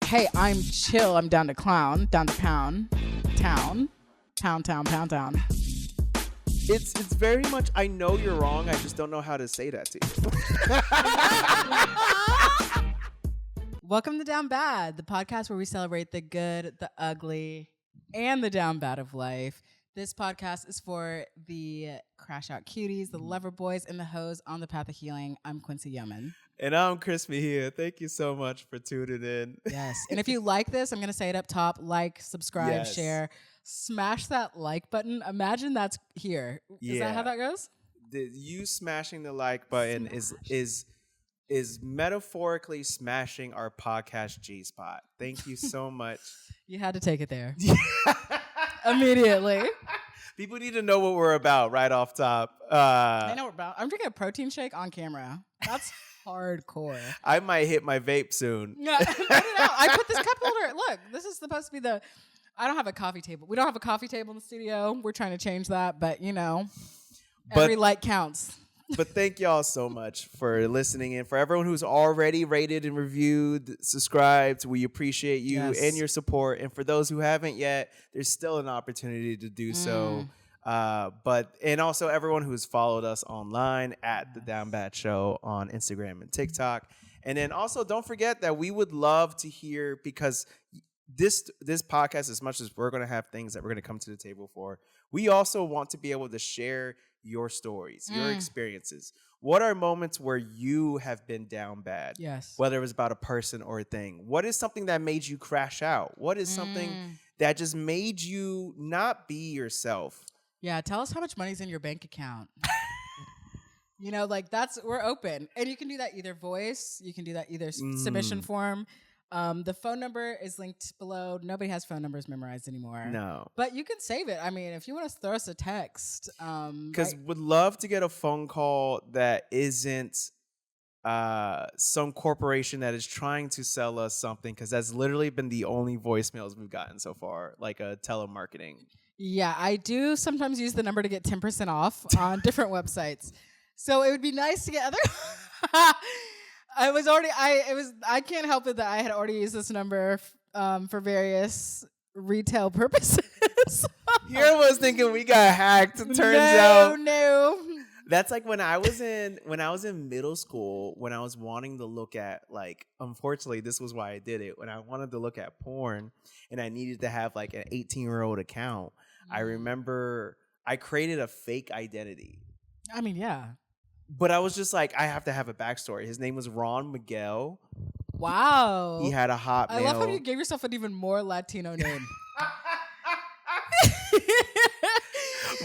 Hey, I'm chill. I'm down to clown, down to pound, town. It's very much, I know you're wrong, I just don't know how to say that to you. Welcome to Down Bad, the podcast where we celebrate the good, the ugly, and the down bad of life. This podcast is for the crashout cuties, the loverboys, and the hoes on the path of healing. I'm Quincy Yeoman. And I'm Chris here. Thank you so much for tuning in. Yes. And if you like this, I'm going to say it up top. Like, subscribe, share. Smash that like button. Imagine that's here. Is that how that goes? You smashing the like button is metaphorically smashing our podcast G-spot. Thank you so much. You had to take it there. Immediately. People need to know what we're about right off top. They know what we're about. I'm drinking a protein shake on camera. That's hardcore. I might hit my vape soon. Yeah, I put this cup holder. Look, this is supposed to be the... I don't have a coffee table. We don't have a coffee table in the studio. We're trying to change that, but every light counts. But thank y'all so much for listening in. For everyone who's already rated and reviewed, subscribed, we appreciate you and your support. And for those who haven't yet, there's still an opportunity to do so. And also everyone who's followed us online at The Down Bad Show on Instagram and TikTok. And then also don't forget that we would love to hear, because this podcast, as much as we're going to have things that we're going to come to the table for, we also want to be able to share your stories, your experiences. What are moments where you have been down bad? Yes. Whether it was about a person or a thing. What is something that made you crash out? What is something that just made you not be yourself? Yeah, tell us how much money's in your bank account. We're open. And you can do that either voice, you can do that either submission form. The phone number is linked below. Nobody has phone numbers memorized anymore. No. But you can save it. I mean, if you want to throw us a text. Because would love to get a phone call that isn't some corporation that is trying to sell us something, because that's literally been the only voicemails we've gotten so far, like a telemarketing. Yeah, I do sometimes use the number to get 10% off on different websites. So it would be nice to get other... I can't help it that I had already used this number for various retail purposes. Here I was thinking we got hacked. Turns out no. That's like when I was in middle school, when I was wanting to look at, like, unfortunately this was why I did it, when I wanted to look at porn and I needed to have like an 18-year-old account. I remember I created a fake identity. I mean, yeah. But I was just like, I have to have a backstory. His name was Ron Miguel. Wow. He had a Hotmail. I love how you gave yourself an even more Latino name.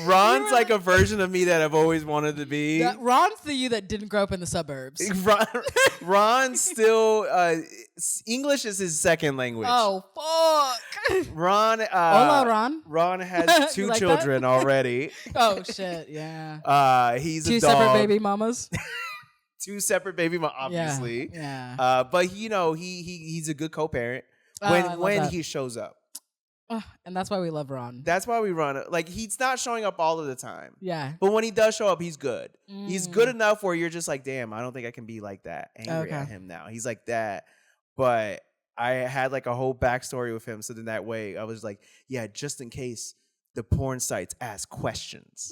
Ron's like a version of me that I've always wanted to be. Ron's the you that didn't grow up in the suburbs. Ron still, English is his second language. Oh, fuck. Ron. Hola, Ron. Ron has two children already. Oh, shit, yeah. He's two a dog. Separate baby mamas. Two separate baby mamas, obviously. Yeah. But he's a good co-parent when he shows up. And that's why we love Ron. That's why we run it. Like, he's not showing up all of the time. Yeah. But when he does show up, he's good. He's good enough where you're just like, damn, I don't think I can be like that angry at him now. He's like that. But I had like a whole backstory with him. So then that way I was like, yeah, just in case the porn sites ask questions.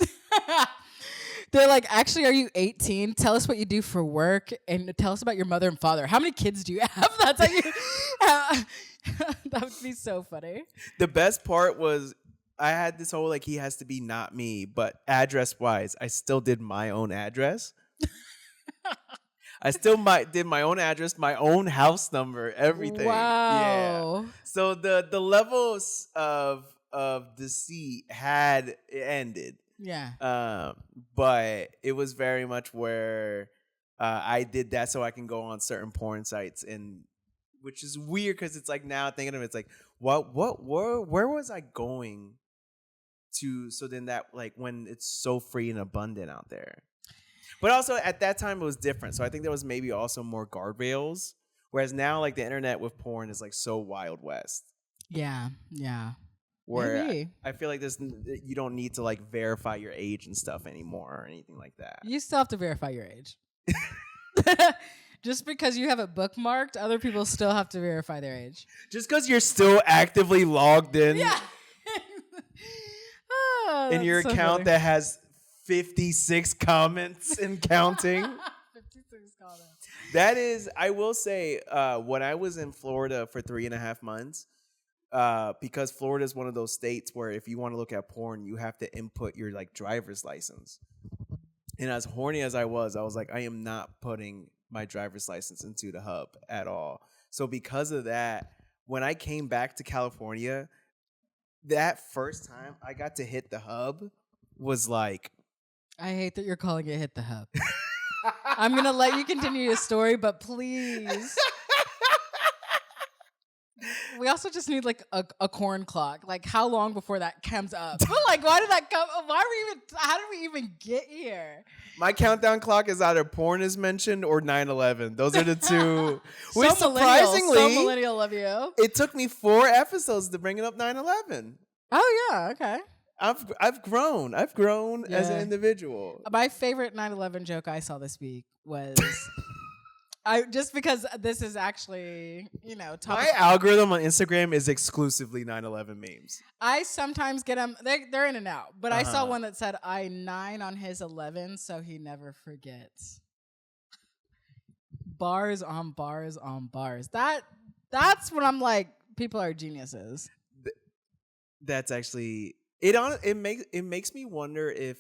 They're like, actually, are you 18? Tell us what you do for work and tell us about your mother and father. How many kids do you have? That's how you... That would be so funny. The best part was I had this whole, like, he has to be not me, but address-wise, I still did my own address. I still did my own address, my own house number, everything. Wow. Yeah. So the levels of deceit had ended. Yeah. But it was very much where I did that so I can go on certain porn sites, and which is weird because it's like, now thinking of it, it's like, where was I going to? So then that, like, when it's so free and abundant out there. But also at that time it was different. So I think there was maybe also more guardrails. Whereas now, like, the internet with porn is like so Wild West. Yeah. Yeah. Where I feel like you don't need to, like, verify your age and stuff anymore or anything like that. You still have to verify your age. Just because you have it bookmarked, other people still have to verify their age. Just because you're still actively logged in in your account that has 56 comments and counting. 56 comments. That is, I will say, when I was in Florida for 3.5 months, because Florida is one of those states where if you want to look at porn, you have to input your like driver's license. And as horny as I was like, I am not putting my driver's license into the hub at all. So because of that, when I came back to California, that first time I got to hit the hub was like... I hate that you're calling it hit the hub. I'm going to let you continue your story, but please. We also just need like a corn clock. Like how long before that comes up? But like, why did that come? How did we even get here? My countdown clock is either porn is mentioned or 9/11. Those are the two. Which surprisingly, so millennial of you. It took me 4 episodes to bring it up 9/11. Oh yeah, okay. I've grown. I've grown as an individual. My favorite 9/11 joke I saw this week was just because this is actually, my algorithm on Instagram is exclusively 9/11 memes. I sometimes get them. They're in and out. But I saw one that said, I 9 on his 11, so he never forgets. Bars on bars on bars. That's when I'm like, people are geniuses. That's actually it makes me wonder if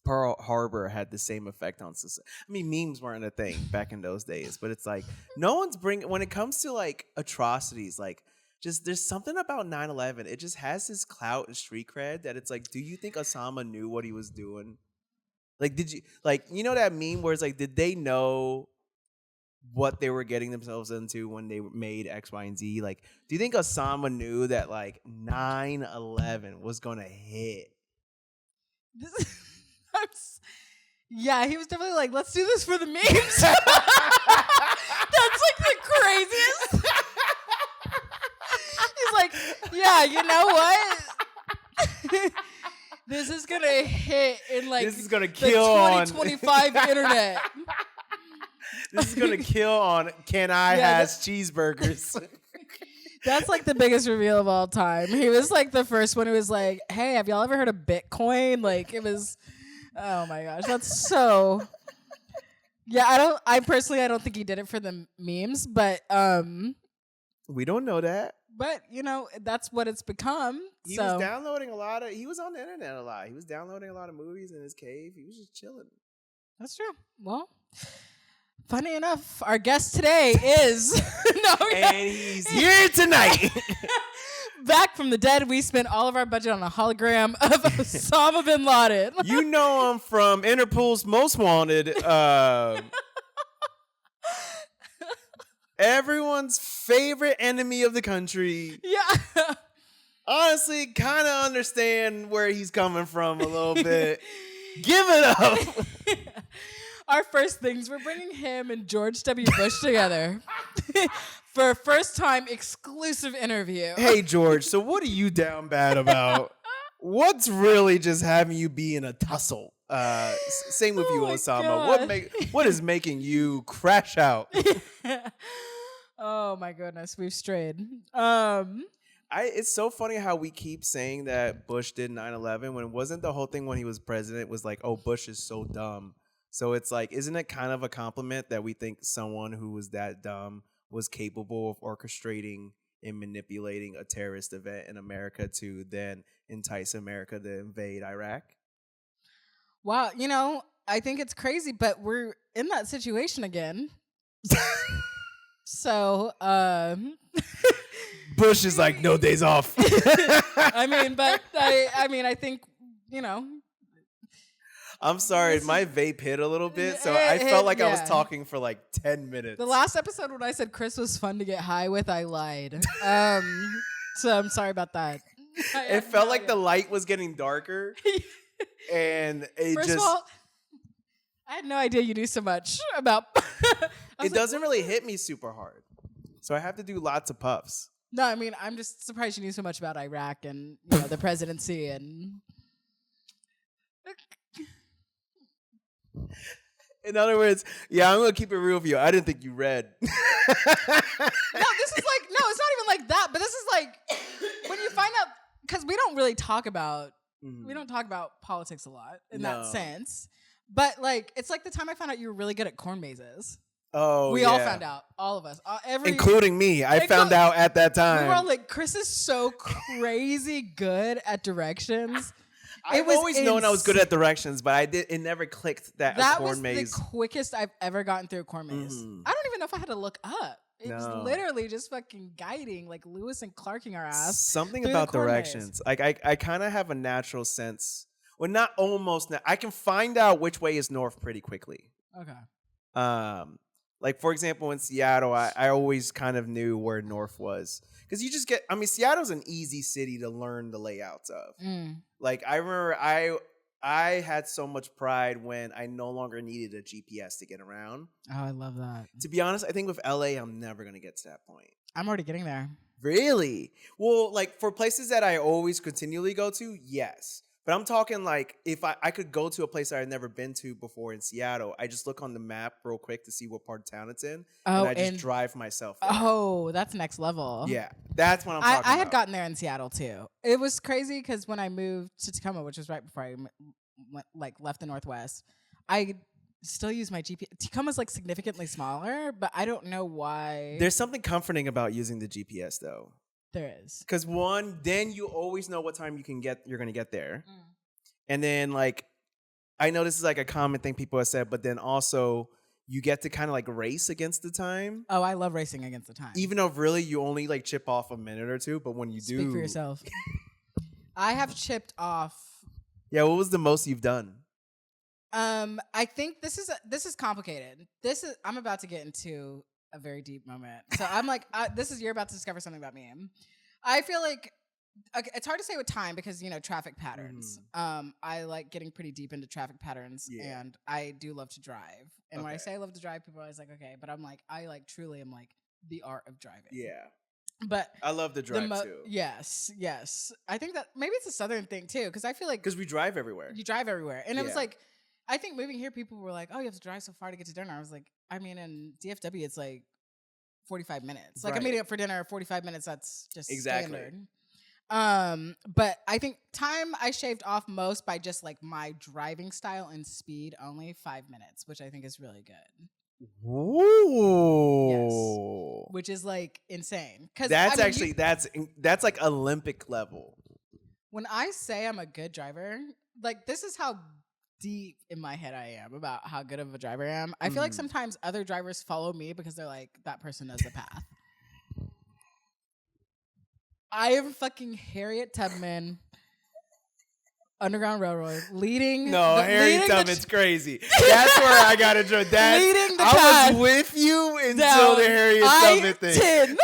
Pearl Harbor had the same effect on society. I mean, memes weren't a thing back in those days, but it's like no one's when it comes to like atrocities, like just there's something about 9/11. It just has this clout and street cred that it's like, do you think Osama knew what he was doing? Like, did you that meme where it's like, did they know what they were getting themselves into when they made X, Y, and Z? Like, do you think Osama knew that like 9/11 was gonna hit? Yeah, he was definitely like, let's do this for the memes. That's like the craziest. He's like, yeah, you know what? This is gonna hit in like this is gonna kill on 2025 internet. This is gonna kill on Can I has cheeseburgers. That's like the biggest reveal of all time. He was like the first one who was like, hey, have y'all ever heard of Bitcoin? Like it was, oh my gosh, that's so. Yeah, I personally don't think he did it for the memes, but we don't know that. But that's what it's become. He was downloading he was on the internet a lot. He was downloading a lot of movies in his cave. He was just chilling. That's true. Well, funny enough, our guest today is and he's here tonight. Back from the dead, we spent all of our budget on a hologram of Osama bin Laden. You know him from Interpol's Most Wanted. Everyone's favorite enemy of the country. Yeah. Honestly, kind of understand where he's coming from a little bit. Give it up. Our first things, we're bringing him and George W. Bush together for a first time exclusive interview. Hey, George, so what are you down bad about? What's really just having you be in a tussle? Same with you, Osama. What is making you crash out? Oh my goodness, we've strayed. It's so funny how we keep saying that Bush did 9/11 when it wasn't the whole thing when he was president was like, oh, Bush is so dumb. So it's like, isn't it kind of a compliment that we think someone who was that dumb was capable of orchestrating and manipulating a terrorist event in America to then entice America to invade Iraq? Wow, I think it's crazy, but we're in that situation again. So, Bush is like, no days off. I think, I'm sorry, my vape hit a little bit, so I felt like I was talking for like 10 minutes. The last episode when I said Chris was fun to get high with, I lied. So I'm sorry about that. It felt like the light was getting darker, and First of all, I had no idea you knew so much about... It doesn't really hit me super hard, so I have to do lots of puffs. No, I'm just surprised you knew so much about Iraq and the presidency and... In other words, yeah, I'm gonna keep it real with you. I didn't think you read. No, it's not even like that. But this is like when you find out, because we don't talk about politics a lot in that sense. But like, it's like the time I found out you were really good at corn mazes. Oh, we all found out, all of us, including me. I found out at that time. We were all like, Chris is so crazy good at directions. I've always known I was good at directions, but it never clicked that a corn maze. That was the quickest I've ever gotten through a corn maze. I don't even know if I had to look up. It was literally just fucking guiding, like Lewis and Clarking our ass. Something about directions. Like I kind of have a natural sense. Well, not almost. I can find out which way is north pretty quickly. Okay. Like for example, in Seattle, I always kind of knew where north was. Because you just get, I mean, Seattle's an easy city to learn the layouts of. Like, I remember I had so much pride when I no longer needed a GPS to get around. Oh, I love that. To be honest, I think with LA, I'm never going to get to that point. I'm already getting there. Really? Well, like, for places that I always continually go to, yes. But I'm talking like if I could go to a place that I've never been to before in Seattle, I just look on the map real quick to see what part of town it's in, and I just drive myself there. Oh, that's next level. Yeah, that's what I'm talking about. I had gotten there in Seattle too. It was crazy because when I moved to Tacoma, which was right before I left the Northwest, I still use my GPS. Tacoma's like significantly smaller, but I don't know why. There's something comforting about using the GPS though. There is. Because one, then you always know what time you're going to get there. And then like, I know this is like a common thing people have said, but then also you get to kind of like race against the time. Oh, I love racing against the time. Even though really you only like chip off a minute or two, but when you do. Speak for yourself. I have chipped off. Yeah, what was the most you've done? I think this is complicated. I'm about to get into a very deep moment. So I'm like, you're about to discover something about me. I feel like it's hard to say with time because, traffic patterns. I like getting pretty deep into traffic patterns and I do love to drive. And when I say I love to drive, people are always like, okay, but I'm like, I like truly am like the art of driving. Yeah. But I love to drive too. Yes. I think that maybe it's a Southern thing too. Cause I feel like. Cause we drive everywhere. You drive everywhere. And it was like, I think moving here, people were like, oh, you have to drive so far to get to dinner. I was like, I mean, in DFW, it's like 45 minutes. Like, I'm meeting up for dinner, 45 minutes, that's just standard. But I think time I shaved off most by just like my driving style and speed, only 5 minutes, which I think is really good. Ooh. Yes. Which is like insane. That's that's like Olympic level. When I say I'm a good driver, like this is how deep in my head I am about how good of a driver I am. I feel like sometimes other drivers follow me because they're like, that person knows the path. I am fucking Harriet Tubman, Underground Railroad, leading. Harriet Tubman's crazy. That's where I got to join. Leading the I path was with you until the Harriet Tubman thing.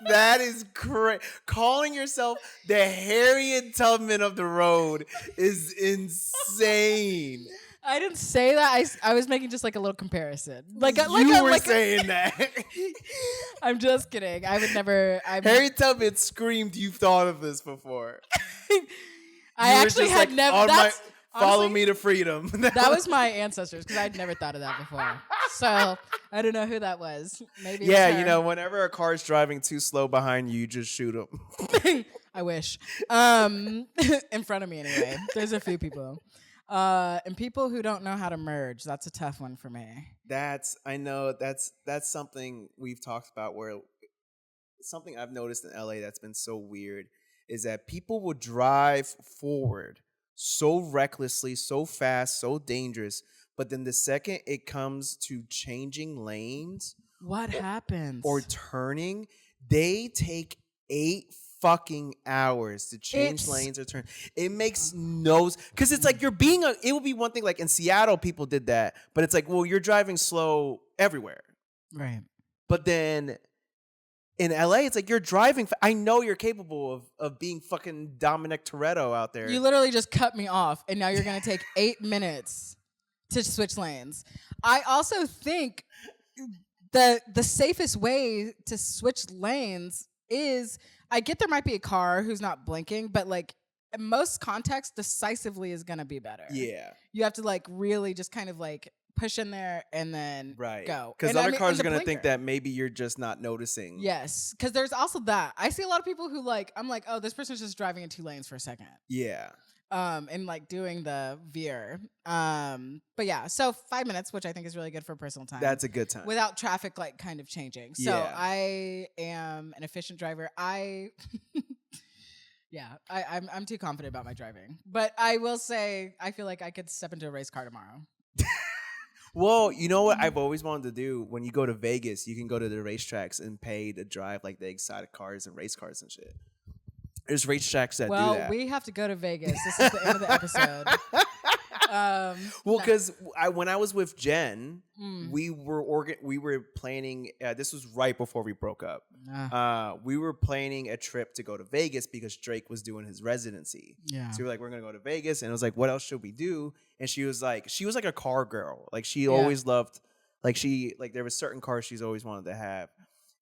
That is crazy. Calling yourself the Harriet Tubman of the road is insane. I didn't say that. I was making just like a little comparison. You were saying that. I'm just kidding. I would never. Harriet Tubman screamed, "You've thought of this before." I actually had never. Follow me to freedom. That was my ancestors because I'd never thought of that before. So I don't know who that was. Maybe. Yeah, whenever a car's driving too slow behind you, you just shoot them. I wish. In front of me anyway. There's a few people. And people who don't know how to merge. That's a tough one for me. That's something we've talked about where something I've noticed in LA that's been so weird is that people will drive forward so recklessly, so fast, so dangerous. But then the second it comes to changing lanes, what happens? Or turning, they take 8 fucking hours to change lanes or turn. It makes no, because it's like it would be one thing like in Seattle people did that, but it's like, well, you're driving slow everywhere. Right. But then in LA, it's like you're driving. I know you're capable of being fucking Dominic Toretto out there. You literally just cut me off, and now you're going to take 8 minutes to switch lanes. I also think the safest way to switch lanes is, I get there might be a car who's not blinking, but like in most contexts, decisively is gonna be better. Yeah. You have to like really just kind of like push in there and then go. Because And other I mean, cars and are the going to think blinker. that maybe you're just not noticing. Yes, because there's also that. I see a lot of people who like, I'm like, oh, this person's just driving in 2 lanes for a second. Yeah. And like doing the veer. But yeah, so 5 minutes, which I think is really good for personal time. That's a good time. Without traffic like kind of changing. So Yeah. I am an efficient driver. I'm too confident about my driving. But I will say, I feel like I could step into a race car tomorrow. Well, you know what I've always wanted to do? When you go to Vegas, you can go to the racetracks and pay to drive like the exotic cars and race cars and shit. There's racetracks that do that. Well, we have to go to Vegas. This is the end of the episode. Because when I was with Jen, we were planning. This was right before we broke up. We were planning a trip to go to Vegas because Drake was doing his residency. Yeah. So we were like, we're gonna go to Vegas, and it was like, what else should we do? And she was like a car girl. Like she always loved, there was certain cars she's always wanted to have.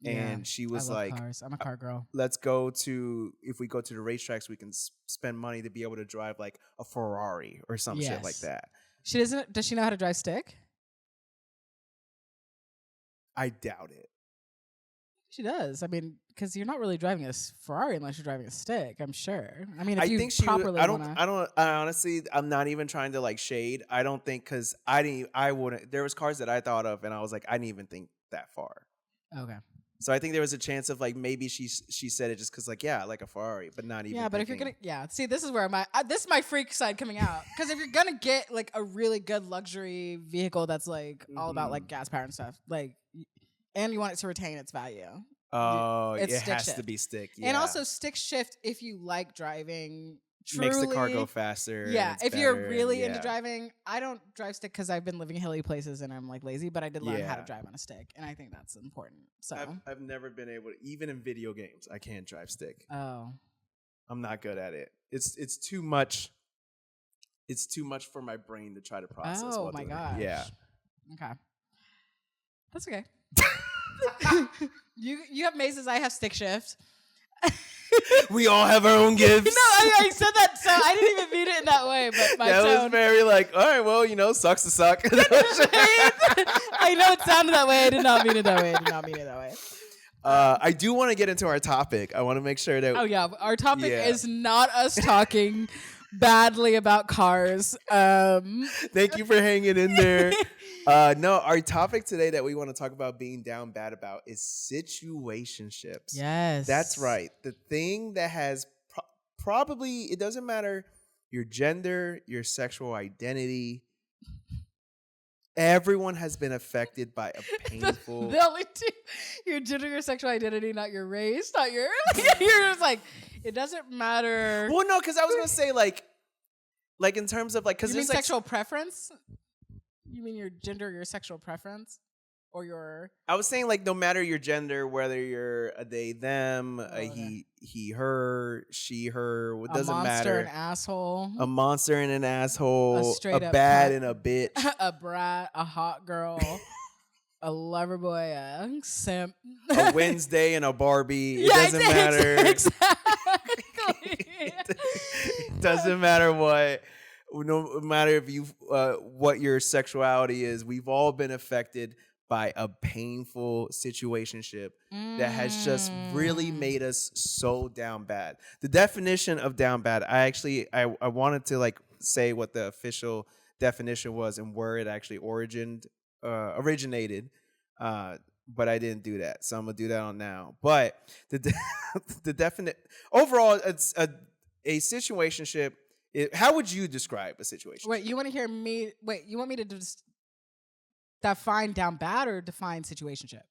And she was like, cars. I'm a car girl. If we go to the racetracks, we can spend money to be able to drive like a Ferrari or some shit like that. Does she know how to drive stick? I doubt it. She does. I mean, because you're not really driving a Ferrari unless you're driving a stick, I'm sure. I mean, if you properly honestly, I'm not even trying to like shade. I don't think, because I wouldn't. There was cars that I thought of and I was like, I didn't even think that far. Okay. So I think there was a chance of like maybe she said it just because like like a Ferrari, but not even. Yeah, but if you're gonna see, this is where this is my freak side coming out, because if you're gonna get like a really good luxury vehicle that's like all about like gas power and stuff, like, and you want it to retain its value. Oh, it has to be stick. Yeah. And also stick shift if you like driving. Truly, makes the car go faster. Yeah, if you're really into driving, I don't drive stick because I've been living hilly places and I'm like lazy, but I did learn how to drive on a stick, and I think that's important. So I've never been able to, even in video games, I can't drive stick. Oh, I'm not good at it. It's too much. It's too much for my brain to try to process. Oh my gosh. Yeah. Okay. That's okay. You have mazes. I have stick shift. We all have our own gifts. No, I said that, so I didn't even mean it in that way. But my tone was very like, all right, well, sucks to suck. I know it sounded that way. I did not mean it that way. I do want to get into our topic. I want to make sure that. Oh yeah, our topic is not us talking badly about cars. Thank you for hanging in there. No, our topic today that we want to talk about being down bad about is situationships. Yes. That's right. The thing that has probably, it doesn't matter your gender, your sexual identity. Everyone has been affected by a painful. The only two, your gender, your sexual identity, not your race, not your. You're just like, it doesn't matter. Well, no, because I was gonna say like in terms of like, because you mean sexual preference. You mean your gender, your sexual preference, or your? I was saying like no matter your gender, whether you're a they, them, he, her, she, her, it doesn't matter. A monster, an asshole. A monster and an asshole. A bad and a bitch. A brat, a hot girl. A lover boy, a simp. A Wednesday and a Barbie. It doesn't matter. Exactly. It doesn't matter what. No matter if you what your sexuality is, we've all been affected by a painful situationship that has just really made us so down bad. The definition of down bad, I wanted to like say what the official definition was and where it actually originated, but I didn't do that, so I'm gonna do that on now. But the definite overall, it's a situationship. How would you describe a situation? Wait, you want to hear me? Wait, you want me to just define down bad or define situationship?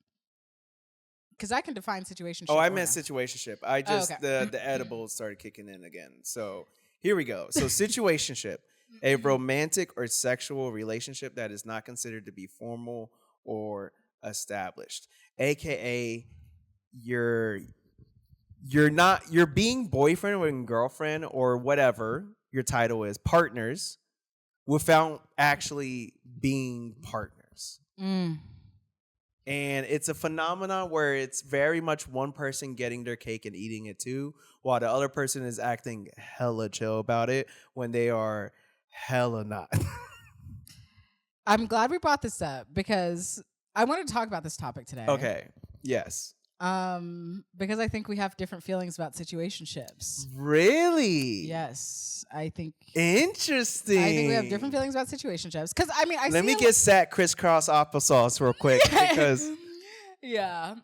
Because I can define situationship. Oh, I meant situationship. I just the edibles started kicking in again. So here we go. So situationship, a romantic or sexual relationship that is not considered to be formal or established, aka you're being boyfriend and girlfriend or whatever your title is, partners, without actually being partners. And it's a phenomenon where it's very much one person getting their cake and eating it too, while the other person is acting hella chill about it when they are hella not. I'm glad we brought this up because I want to talk about this topic today. Okay. Yes. Because I think we have different feelings about situationships. Really? Yes, I think. Interesting. I think we have different feelings about situationships. Because I mean, Let me get set crisscross applesauce real quick because. Yeah.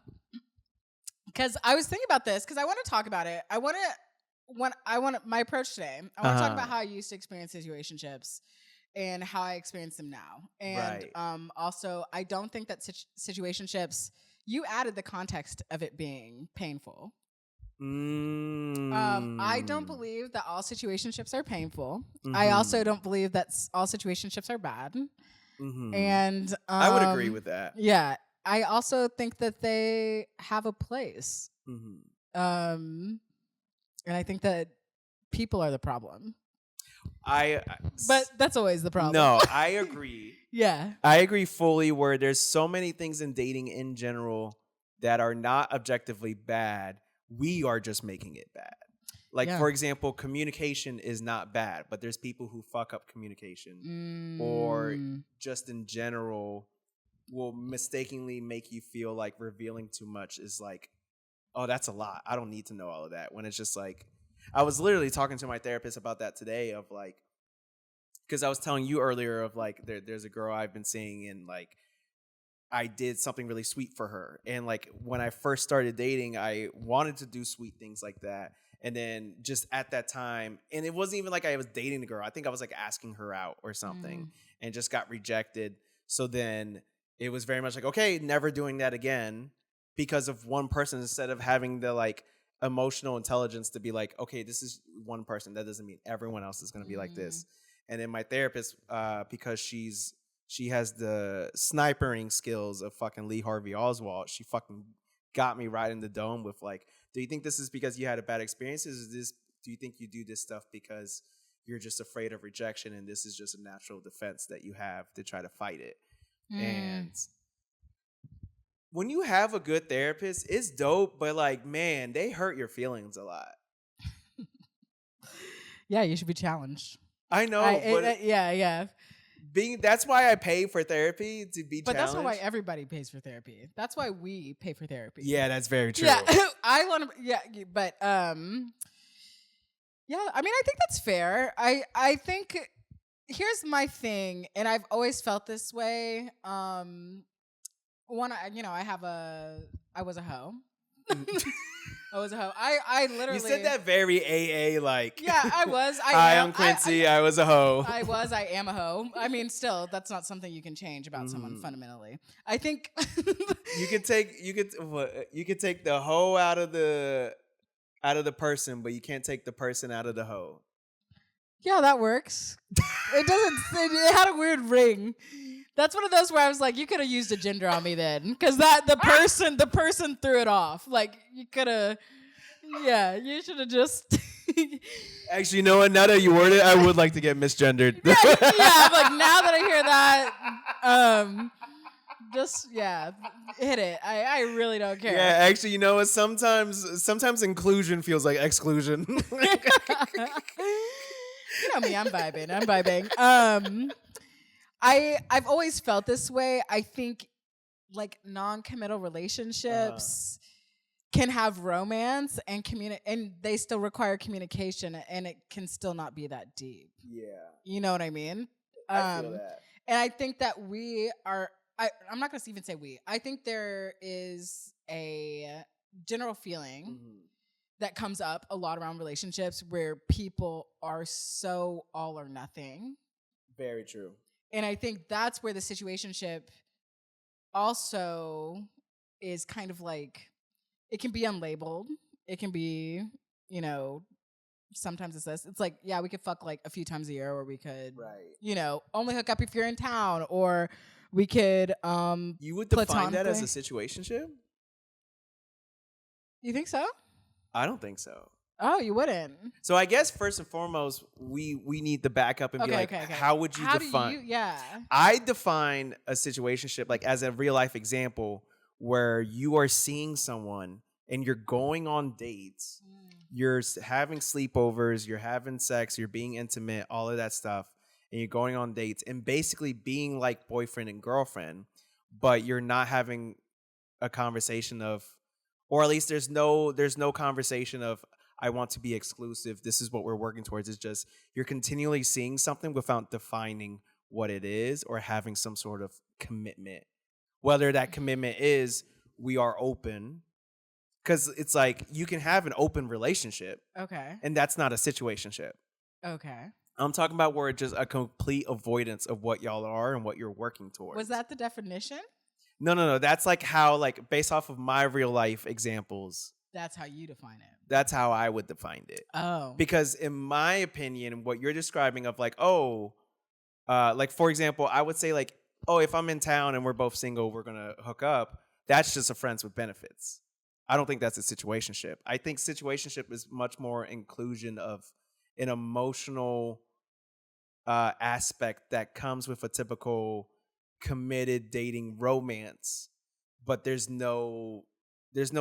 Because I was thinking about this because I want to talk about it. My approach today. I want to talk about how I used to experience situationships and how I experience them now. And also, I don't think that situationships. You added the context of it being painful. I don't believe that all situationships are painful. I also don't believe that all situationships are bad. And I would agree with that. Yeah. I also think that they have a place. And I think that people are the problem. But that's always the problem. No, I agree. Yeah. I agree fully where there's so many things in dating in general that are not objectively bad. We are just making it bad. Like, for example, communication is not bad, but there's people who fuck up communication or just in general will mistakenly make you feel like revealing too much is like, oh, that's a lot. I don't need to know all of that. When it's just like, I was literally talking to my therapist about that today of like, because I was telling you earlier of like, there's a girl I've been seeing and like, I did something really sweet for her. And like, when I first started dating, I wanted to do sweet things like that. And then just at that time, and it wasn't even like I was dating the girl. I think I was like asking her out or something and just got rejected. So then it was very much like, okay, never doing that again because of one person instead of having the like emotional intelligence to be like, okay, this is one person. That doesn't mean everyone else is going to be like this. And then my therapist, because she has the snipering skills of fucking Lee Harvey Oswald, she fucking got me right in the dome with like, do you think this is because you had a bad experience? Do you think you do this stuff because you're just afraid of rejection and this is just a natural defense that you have to try to fight it? And when you have a good therapist, it's dope, but like, man, they hurt your feelings a lot. Yeah, you should be challenged. I know, yeah. That's why I pay for therapy, to be challenged. But that's not why everybody pays for therapy. That's why we pay for therapy. Yeah, that's very true. Yeah, I want to. Yeah, but yeah. I mean, I think that's fair. I think here's my thing, and I've always felt this way. I was a hoe. I was a hoe. I literally. You said that very AA like. Yeah, I was. Hi, I'm Quincy. I was a hoe. I am a hoe. I mean, still, that's not something you can change about someone fundamentally. I think you could take the hoe out of the person, but you can't take the person out of the hoe. Yeah, that works. It had a weird ring. That's one of those where I was like, you could have used a gender on me then, because the person threw it off. Like you could have, yeah, you should have just. Actually, you know what? Now that you word it, I would like to get misgendered. Yeah, I'm like, now that I hear that, just hit it. I really don't care. Yeah, actually, you know what? Sometimes inclusion feels like exclusion. You know me, I'm vibing. I've always felt this way. I think like non-committal relationships can have romance and and they still require communication, and it can still not be that deep. Yeah. You know what I mean? I feel that. And I think that we are I'm not going to even say we. I think there is a general feeling that comes up a lot around relationships where people are so all or nothing. Very true. And I think that's where the situationship also is kind of like, it can be unlabeled. It can be, sometimes it's this. It's like, yeah, we could fuck like a few times a year, or we could, only hook up if you're in town, or we could You would define that as a situationship? You think so? I don't think so. Oh, you wouldn't. So I guess first and foremost, we need the backup and be like, how would you define? Yeah. I define a situationship like as a real life example where you are seeing someone and you're going on dates, you're having sleepovers, you're having sex, you're being intimate, all of that stuff, and you're going on dates and basically being like boyfriend and girlfriend, but you're not having a conversation of, or at least there's no conversation of, I want to be exclusive, this is what we're working towards. It's just you're continually seeing something without defining what it is or having some sort of commitment. Whether that commitment is we are open, because it's like you can have an open relationship. Okay. And that's not a situationship. Okay. I'm talking about where it's just a complete avoidance of what y'all are and what you're working towards. Was that the definition? No. That's like how, like, based off of my real life examples. That's how you define it. That's how I would define it. Oh. Because in my opinion, what you're describing of like, like, for example, I would say like, oh, if I'm in town and we're both single, we're going to hook up. That's just a friends with benefits. I don't think that's a situationship. I think situationship is much more inclusion of an emotional aspect that comes with a typical committed dating romance, but there's no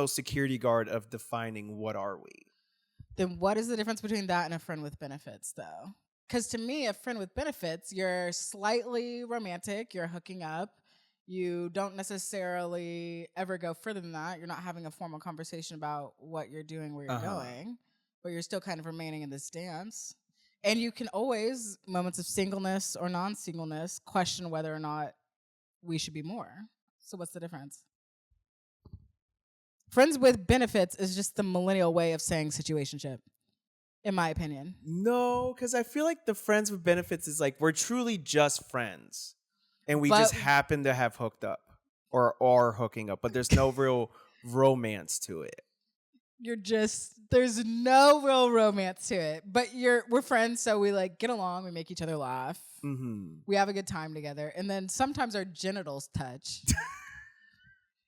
security guard of defining what are we. Then what is the difference between that and a friend with benefits, though? Because to me, a friend with benefits, you're slightly romantic, you're hooking up, you don't necessarily ever go further than that. You're not having a formal conversation about what you're doing, where you're going, but you're still kind of remaining in this dance. And you can always, moments of singleness or non-singleness, question whether or not we should be more. So what's the difference? Friends with benefits is just the millennial way of saying situationship, in my opinion. No, because I feel like the friends with benefits is like we're truly just friends. And we just happen to have hooked up or are hooking up, but there's no real romance to it. There's no real romance to it, but we're friends, so we like get along, we make each other laugh, we have a good time together, and then sometimes our genitals touch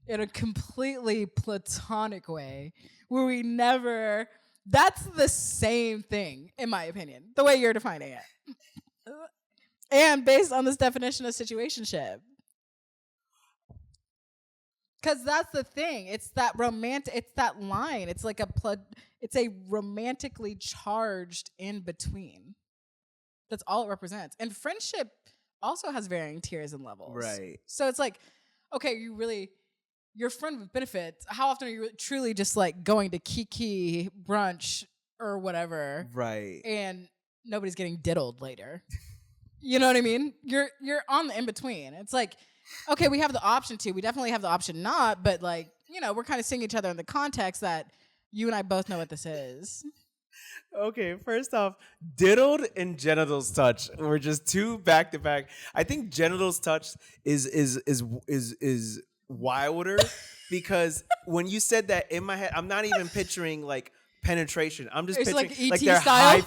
in a completely platonic way where that's the same thing, in my opinion, the way you're defining it. And based on this definition of situationship. Because that's the thing. It's that line. It's like it's a romantically charged in between. That's all it represents. And friendship also has varying tiers and levels. Right. So it's like, okay, your friend with benefits, how often are you truly just like going to Kiki brunch or whatever? Right. And nobody's getting diddled later. You know what I mean? You're on the in between. It's like, okay, we have the option to. We definitely have the option not, but like, we're kind of seeing each other in the context that you and I both know what this is. Okay, first off, diddled and genitals touch were just two back to back. I think genitals touch is wilder because when you said that in my head, I'm not even picturing like penetration. I'm just picturing like ET like their style.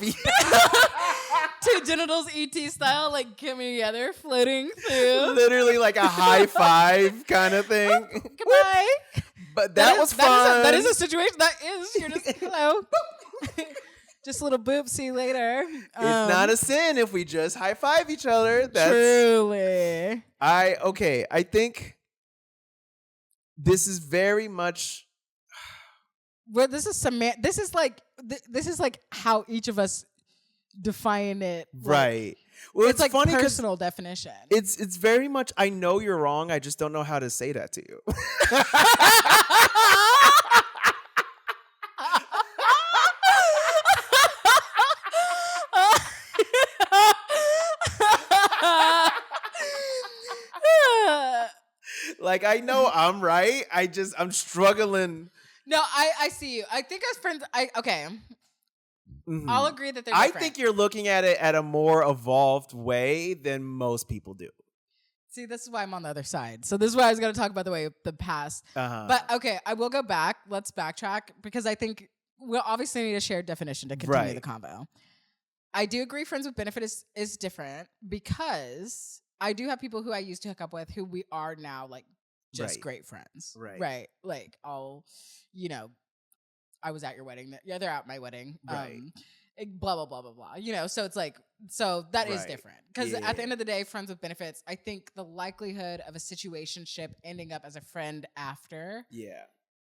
Two genitals ET style, like coming together, floating through. Literally like a high five kind of thing. Goodbye. But that was fun. That is a situation. You're just, hello. Just a little boop, see you later. It's not a sin if we just high five each other. That's truly. I think this is very much. Well, this is like how each of us define it. Right. Well, it's like funny personal definition. It's very much, I know you're wrong. I just don't know how to say that to you. Like, I know I'm right. I'm struggling. No, I see you. I think as friends, okay. Mm-hmm. I'll agree that they're different. I think you're looking at it at a more evolved way than most people do. See, this is why I'm on the other side. So this is why I was going to talk about the way of the past. But okay, I will go back. Let's backtrack because I think we'll obviously need a shared definition to continue the convo. I do agree friends with benefit is different because I do have people who I used to hook up with who we are now like just great friends. Right. Like I was at your wedding. Yeah, they're at my wedding. Right. blah, blah, blah, blah, blah. You know, so it's like, so that is different. Because at the end of the day, friends with benefits, I think the likelihood of a situationship ending up as a friend after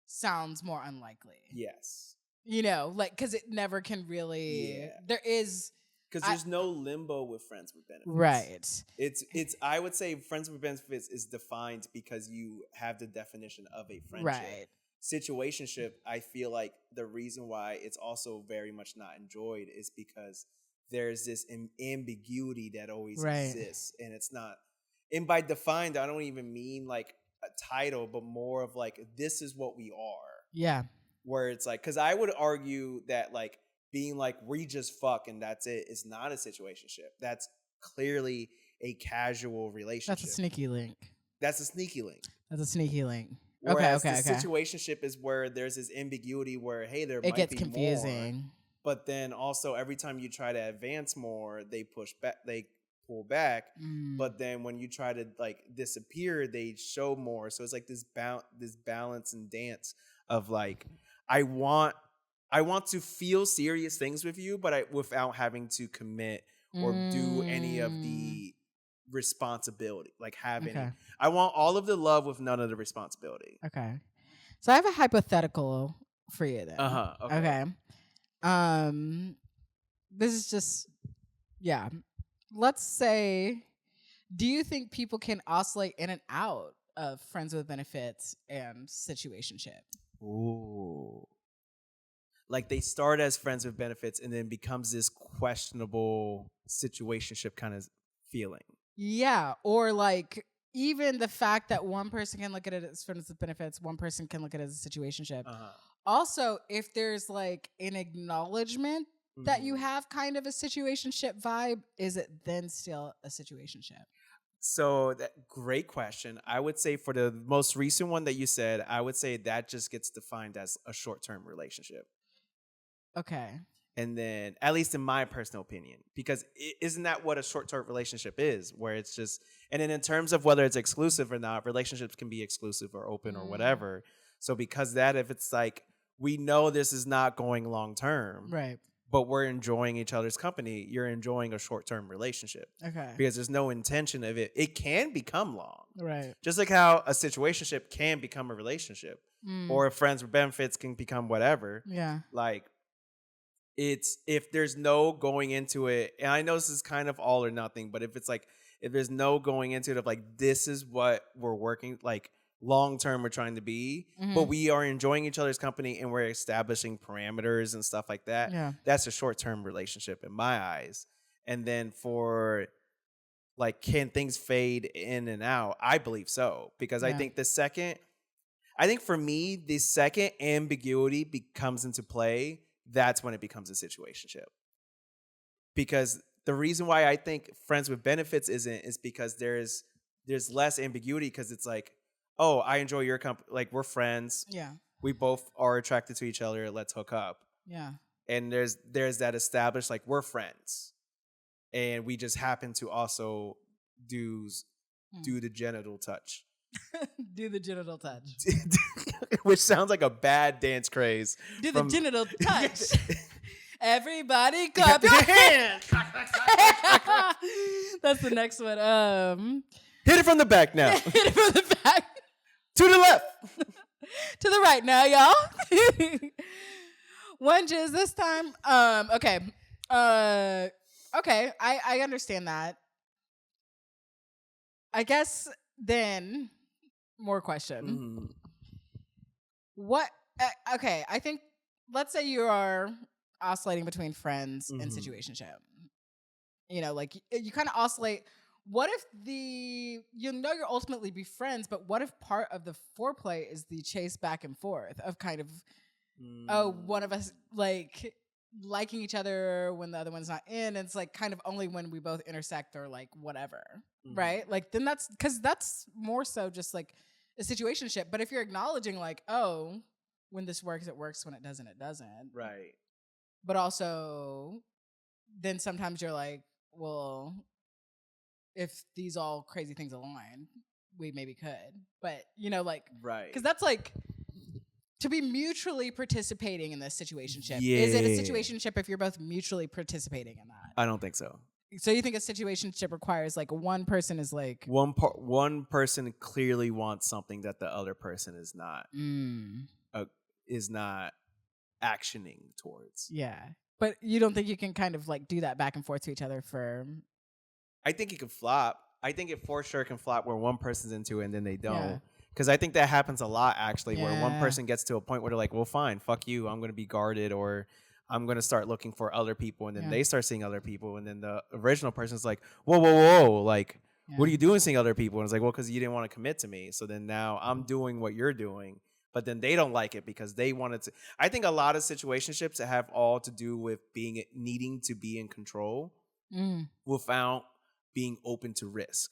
sounds more unlikely. Yes. You know, like, because it never can really, there is. Because there's no limbo with friends with benefits. Right. It's I would say friends with benefits is defined because you have the definition of a friendship. Right. Situationship, I feel like the reason why it's also very much not enjoyed is because there's this ambiguity that always exists. And it's not, and by defined, I don't even mean like a title, but more of like, this is what we are. Yeah. Where it's like, because I would argue that like, being like, we just fuck and that's it is not a situationship. That's clearly a casual relationship. That's a sneaky link. That's a sneaky link. That's a sneaky link. Whereas the situationship is where there's this ambiguity where, hey, there might be more. It gets confusing. But then also every time you try to advance more, they push back, they pull back. But then when you try to like disappear, they show more. So it's like this balance and dance of like, I want to feel serious things with you, but without having to commit or do any of the responsibility, like have any. I want all of the love with none of the responsibility. Okay. So I have a hypothetical for you then. Okay. This is just, let's say, do you think people can oscillate in and out of friends with benefits and situationship? Ooh. Like they start as friends with benefits and then becomes this questionable situationship kind of feeling. Yeah. Or like even the fact that one person can look at it as friends with benefits, one person can look at it as a situationship. Also, if there's like an acknowledgement that you have kind of a situationship vibe, is it then still a situationship? So great question. I would say for the most recent one that you said, I would say that just gets defined as a short-term relationship. Okay. And then, at least in my personal opinion, because isn't that what a short-term relationship is, where it's just, and then in terms of whether it's exclusive or not, relationships can be exclusive or open or whatever. So because that, if it's like, we know this is not going long-term, right, but we're enjoying each other's company, you're enjoying a short-term relationship. Okay. Because there's no intention of it. It can become long. Right. Just like how a situationship can become a relationship. Or friends with benefits can become whatever. Yeah. Like, it's, if there's no going into it, and I know this is kind of all or nothing, but if it's like, if there's no going into it of like, this is what we're working, like long term we're trying to be, but we are enjoying each other's company and we're establishing parameters and stuff like that, that's a short-term relationship in my eyes. And then for like, can things fade in and out? I believe so, because I think for me, the second ambiguity comes into play, that's when it becomes a situationship. Because the reason why I think friends with benefits isn't is because there's less ambiguity, because it's like, oh, I enjoy your company, like we're friends. Yeah. We both are attracted to each other, let's hook up. Yeah. And there's that established, like, we're friends. And we just happen to also do the genital touch. Do the genital touch. Which sounds like a bad dance craze. Do the genital touch. Everybody clap your hands. That's the next one. Hit it from the back now. Hit it from the back. To the left. To the right now, y'all. One jizz this time. Okay. Okay. I understand that. I guess then more question. What? Okay. I think, let's say you are oscillating between friends and situationship. You know, like you kind of oscillate. What if you'll ultimately be friends, but what if part of the foreplay is the chase back and forth of kind of, one of us like liking each other when the other one's not in. And it's like kind of only when we both intersect or like whatever, right? Like then because that's more so just like a situationship. But if you're acknowledging like, oh, when this works, it works. When it doesn't. Right. But also then sometimes you're like, well, if these all crazy things align, we maybe could. But, you know, like, right. Because that's like, to be mutually participating in this situationship. Yeah. Is it a situationship if you're both mutually participating in that? I don't think so. So you think a situationship requires like one person is like one person clearly wants something that the other person is not actioning towards. Yeah. But you don't think you can kind of like do that back and forth to each other for... I think it could flop. I think it for sure can flop where one person's into it and then they don't. Yeah. Because I think that happens a lot, actually, where one person gets to a point where they're like, well, fine, fuck you. I'm going to be guarded, or I'm going to start looking for other people. And then they start seeing other people. And then the original person's like, whoa. Like, what are you doing seeing other people? And it's like, well, because you didn't want to commit to me. So then now I'm doing what you're doing. But then they don't like it because they wanted to. I think a lot of situationships that have all to do with needing to be in control without being open to risk.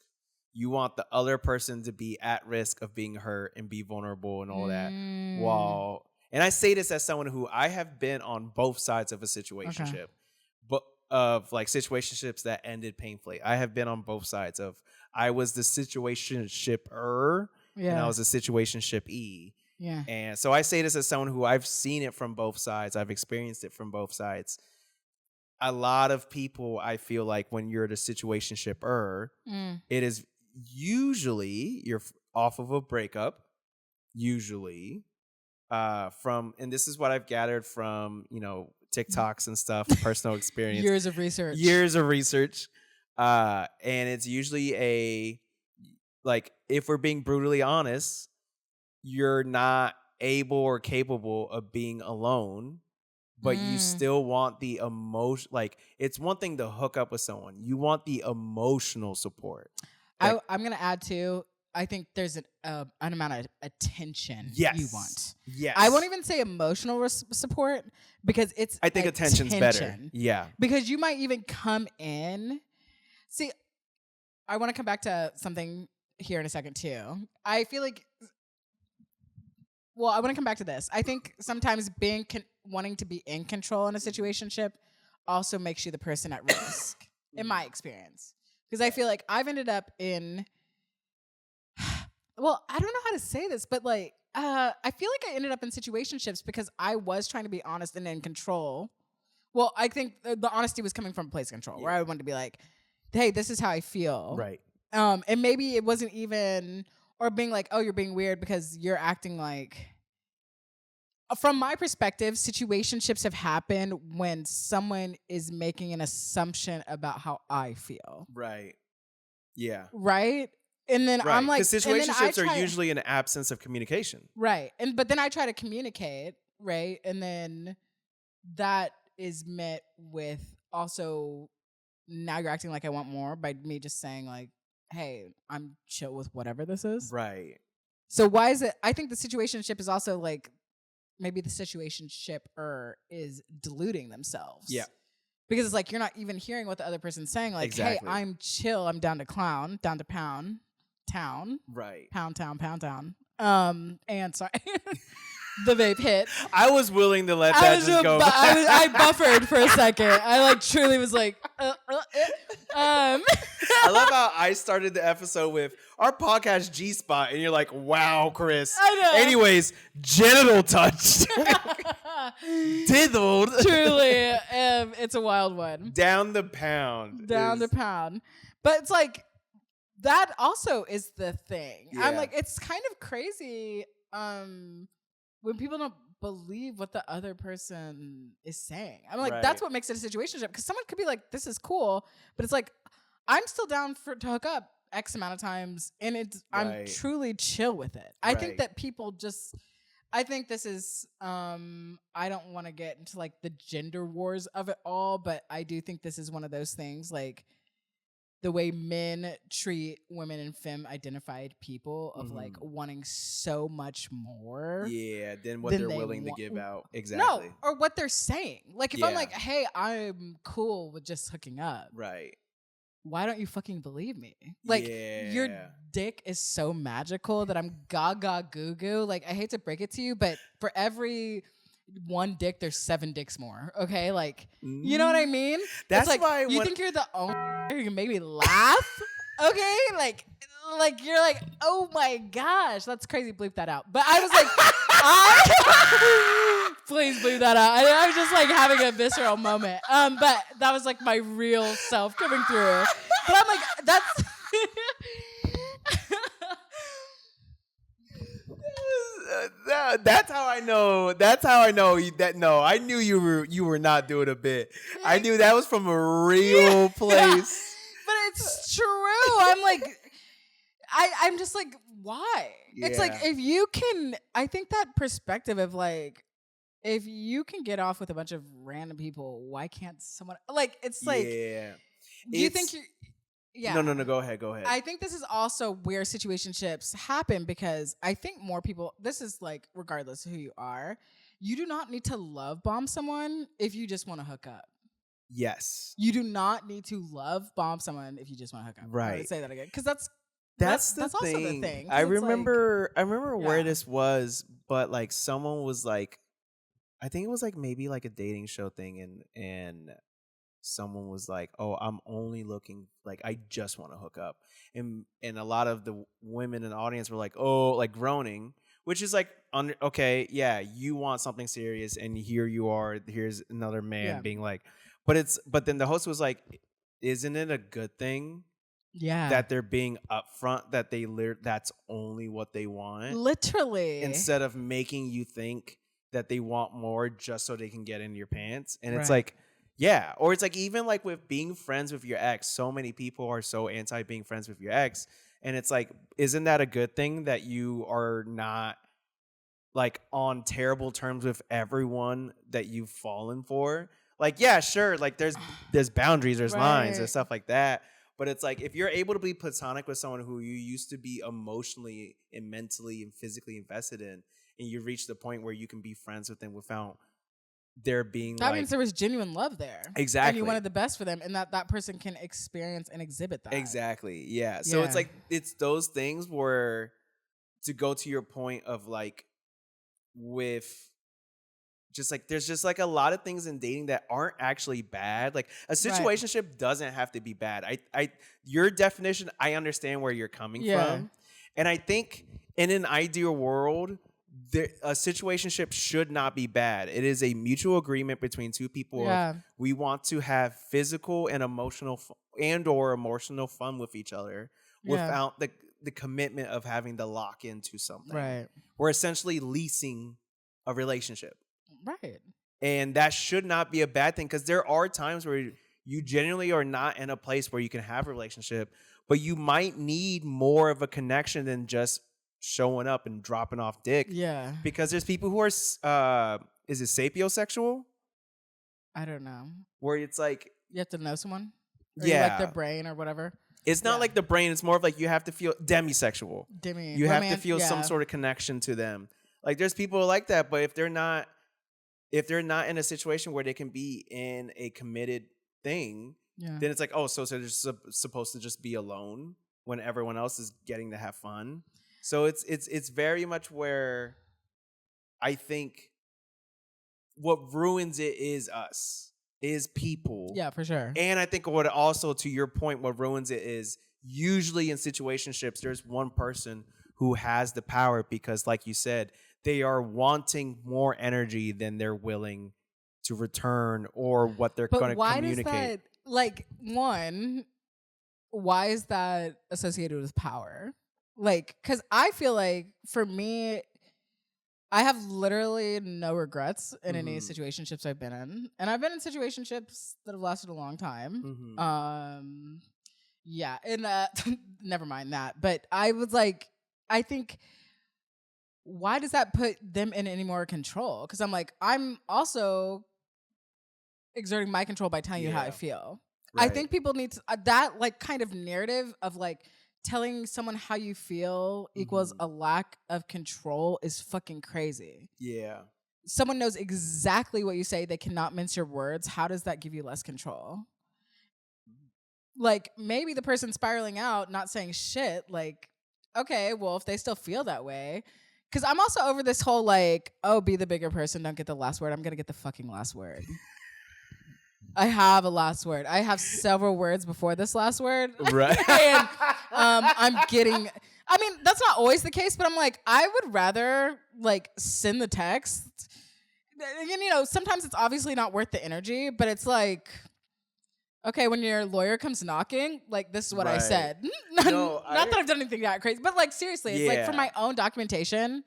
You want the other person to be at risk of being hurt and be vulnerable and all that. And I say this as someone who I have been on both sides of a situationship, but of like situationships that ended painfully. I have been on both sides of. I was the situationshipper and I was a situationship-y. Yeah. And so I say this as someone who I've seen it from both sides. I've experienced it from both sides. A lot of people, I feel like when you're the situationshipper, it is usually you're off of a breakup, usually from, and this is what I've gathered from, TikToks and stuff, personal experience. Years of research. And it's usually if we're being brutally honest, you're not able or capable of being alone, but you still want the emotion. Like, it's one thing to hook up with someone. You want the emotional support. Like, I'm going to add too, I think there's an amount of attention you want. Yes. I won't even say emotional support because it's I think attention's better. Yeah. Because you might even come in. See, I want to come back to something here in a second too. I feel like... Well, I want to come back to this. I think sometimes wanting to be in control in a situationship also makes you the person at risk, in my experience. Because I feel like I've ended up in... Well, I don't know how to say this, but like, I feel like I ended up in situationships because I was trying to be honest and in control. Well, I think the honesty was coming from a place of control, where I wanted to be like, hey, this is how I feel. Right. And maybe it wasn't even... Or being like, oh, you're being weird because you're acting like... From my perspective, situationships have happened when someone is making an assumption about how I feel. Right. Yeah. Right? And then I'm like... Because situationships are usually an absence of communication. Right. But then I try to communicate, right? And then that is met with also... Now you're acting like I want more by me just saying like, hey, I'm chill with whatever this is. Right. So why is it... I think the situationship is also like... Maybe the situationshipper is deluding themselves. Yeah. Because it's like you're not even hearing what the other person's saying. Like, hey, I'm chill. I'm down to clown, down to pound town. Right. Pound town. And sorry. The vape hit. I was willing to let that just go. I buffered for a second. I like truly was like, I love how I started the episode with our podcast G-Spot, and you're like, wow, Chris. I know. Anyways, genital touched. Diddled. Truly, it's a wild one. Down the pound. But it's like, that also is the thing. Yeah. I'm like, it's kind of crazy when people don't believe what the other person is saying. I'm like, that's what makes it a situationship. Because someone could be like, this is cool, but it's like, I'm still down to hook up X amount of times, and I'm truly chill with it. I think that people just... I think this is... I don't want to get into like the gender wars of it all, but I do think this is one of those things, like the way men treat women and femme-identified people of like wanting so much more. Yeah, than what they're willing to give out. Exactly. No, or what they're saying. Like if I'm like, hey, I'm cool with just hooking up. Right. Why don't you fucking believe me? Like, your dick is so magical that I'm gaga goo goo. Like, I hate to break it to you, but for every one dick, there's 7 dicks more. Okay, like, you know what I mean? That's like, why you think you're the only who can make me laugh. Okay, like you're like, oh my gosh, that's crazy. Bleep that out. But I was like, Please bleep that out. I was just like having a visceral moment. But that was like my real self coming through. But I'm like, that's That's how I know. That's how I know that. No, I knew you were not doing a bit. I knew that was from a real place. But it's true. I'm like, I'm just like, why? Yeah. It's like if you can. I think that perspective of like, if you can get off with a bunch of random people, why can't someone like? It's like, yeah. Do you think you? Yeah. No. Go ahead. I think this is also where situationships happen because I think more people, this is like, regardless of who you are, you do not need to love bomb someone if you just want to hook up. Yes. You do not need to love bomb someone if you just want to hook up. Right. I would say that again. Because that's also the thing. I remember where this was, but like someone was like, I think it was like maybe like a dating show thing and someone was like, "Oh, I'm only looking like I just want to hook up," and a lot of the women in the audience were like, "Oh," like groaning, which is like, okay, yeah, you want something serious, and here you are, here's another man being like, but then the host was like, "Isn't it a good thing?" Yeah, that they're being upfront that that's only what they want, literally, instead of making you think that they want more just so they can get into your pants, and it's like. Yeah, or it's like even like with being friends with your ex, so many people are so anti being friends with your ex, and it's like, isn't that a good thing that you are not like on terrible terms with everyone that you've fallen for? Like, yeah, sure, like there's boundaries, there's lines and stuff like that, but it's like if you're able to be platonic with someone who you used to be emotionally and mentally and physically invested in, and you reach the point where you can be friends with them without there being that means there was genuine love there. Exactly. And you wanted the best for them, and that person can experience and exhibit that. Exactly. Yeah. So it's like, it's those things where, to go to your point of like, with just like, there's just like a lot of things in dating that aren't actually bad. Like a situationship doesn't have to be bad. Your definition, I understand where you're coming from. And I think in an ideal world, a situationship should not be bad. It is a mutual agreement between two people. We want to have physical and emotional emotional fun with each other without the commitment of having to lock into something. Right. We're essentially leasing a relationship. Right. And that should not be a bad thing, because there are times where you genuinely are not in a place where you can have a relationship, but you might need more of a connection than just showing up and dropping off dick. Yeah. Because there's people who are is it sapiosexual? I don't know. Where it's like you have to know someone? Or like their brain or whatever. It's not like the brain, it's more of like you have to feel demisexual. You have to feel some sort of connection to them. Like there's people like that, but if they're not in a situation where they can be in a committed thing, then it's like, oh, so they're just supposed to just be alone when everyone else is getting to have fun. So it's very much where I think what ruins it is us, is people. Yeah, for sure. And I think what also, to your point, what ruins it is usually in situationships, there's one person who has the power because, like you said, they are wanting more energy than they're willing to return or what they're going to communicate. But why does that, like, one, why is that associated with power? Like, because I feel like for me, I have literally no regrets in any situationships I've been in. And I've been in situationships that have lasted a long time. Yeah, and never mind that. But I was like, I think, why does that put them in any more control? Because I'm like, I'm also exerting my control by telling you how I feel. Right. I think people need to, that like kind of narrative of like telling someone how you feel equals a lack of control is fucking crazy. Yeah. Someone knows exactly what you say. They cannot mince your words. How does that give you less control? Like, maybe the person spiraling out, not saying shit, like, okay, well, if they still feel that way. Because I'm also over this whole, like, oh, be the bigger person, don't get the last word. I'm going to get the fucking last word. I have a last word. I have several words before this last word. Right. And I'm getting, I mean, that's not always the case, but I'm like, I would rather, like, send the text you know, sometimes it's obviously not worth the energy, but it's like, okay, when your lawyer comes knocking, like, this is what I said. No, not that I've done anything that crazy, but like, seriously, it's like for my own documentation,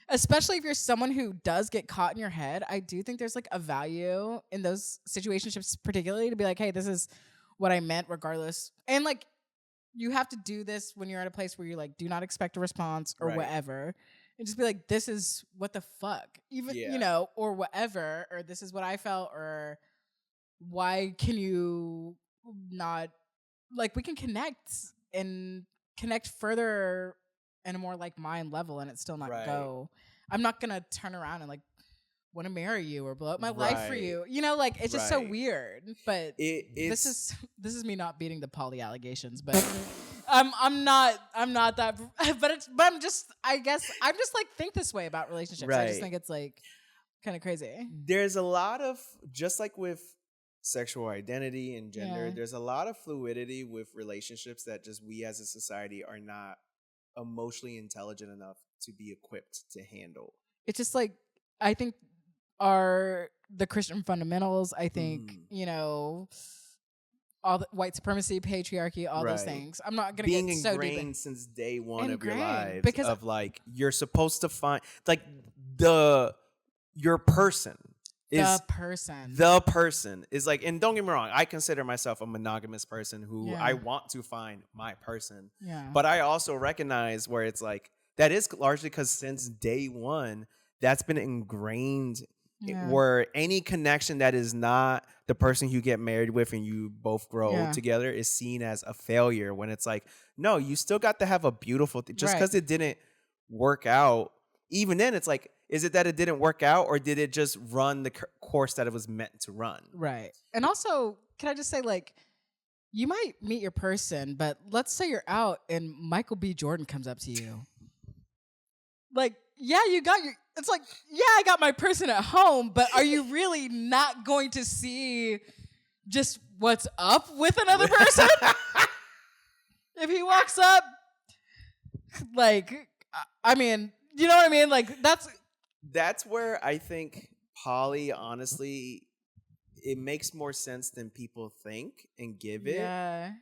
especially if you're someone who does get caught in your head, I do think there's like a value in those situationships, particularly to be like, hey, this is what I meant regardless. And like, you have to do this when you're at a place where you like do not expect a response or whatever. And just be like, this is what the fuck, even, you know, or whatever, or this is what I felt, or why can you not, like, we can connect further in a more like mind level and it's still not go. I'm not gonna turn around and like want to marry you or blow up my life for you. You know, like, it's just so weird. But this is me not beating the poly allegations, but I'm not that, but I'm just, I guess I'm just like think this way about relationships. I just think it's like kind of crazy. There's a lot of, just like with sexual identity and gender, there's a lot of fluidity with relationships that just we as a society are not emotionally intelligent enough to be equipped to handle. It's just like, I think the Christian fundamentals, I think, you know, all the white supremacy, patriarchy, all those things. I'm not going to get so deep. Being ingrained since day one of your lives, because of like, you're supposed to find like your person. The person is like, and don't get me wrong, I consider myself a monogamous person who I want to find my person. Yeah. But I also recognize where it's like, that is largely because since day one, that's been ingrained where any connection that is not the person you get married with and you both grow together is seen as a failure, when it's like, no, you still got to have a beautiful thing. Just because it didn't work out, even then it's like, is it that it didn't work out, or did it just run the course that it was meant to run? Right. And also, can I just say, like, you might meet your person, but let's say you're out and Michael B. Jordan comes up to you. Like, it's like, I got my person at home, but are you really not going to see just what's up with another person? If he walks up, like, I mean, you know what I mean? Like, that's where I think poly, honestly, it makes more sense than people think and give it. Yeah.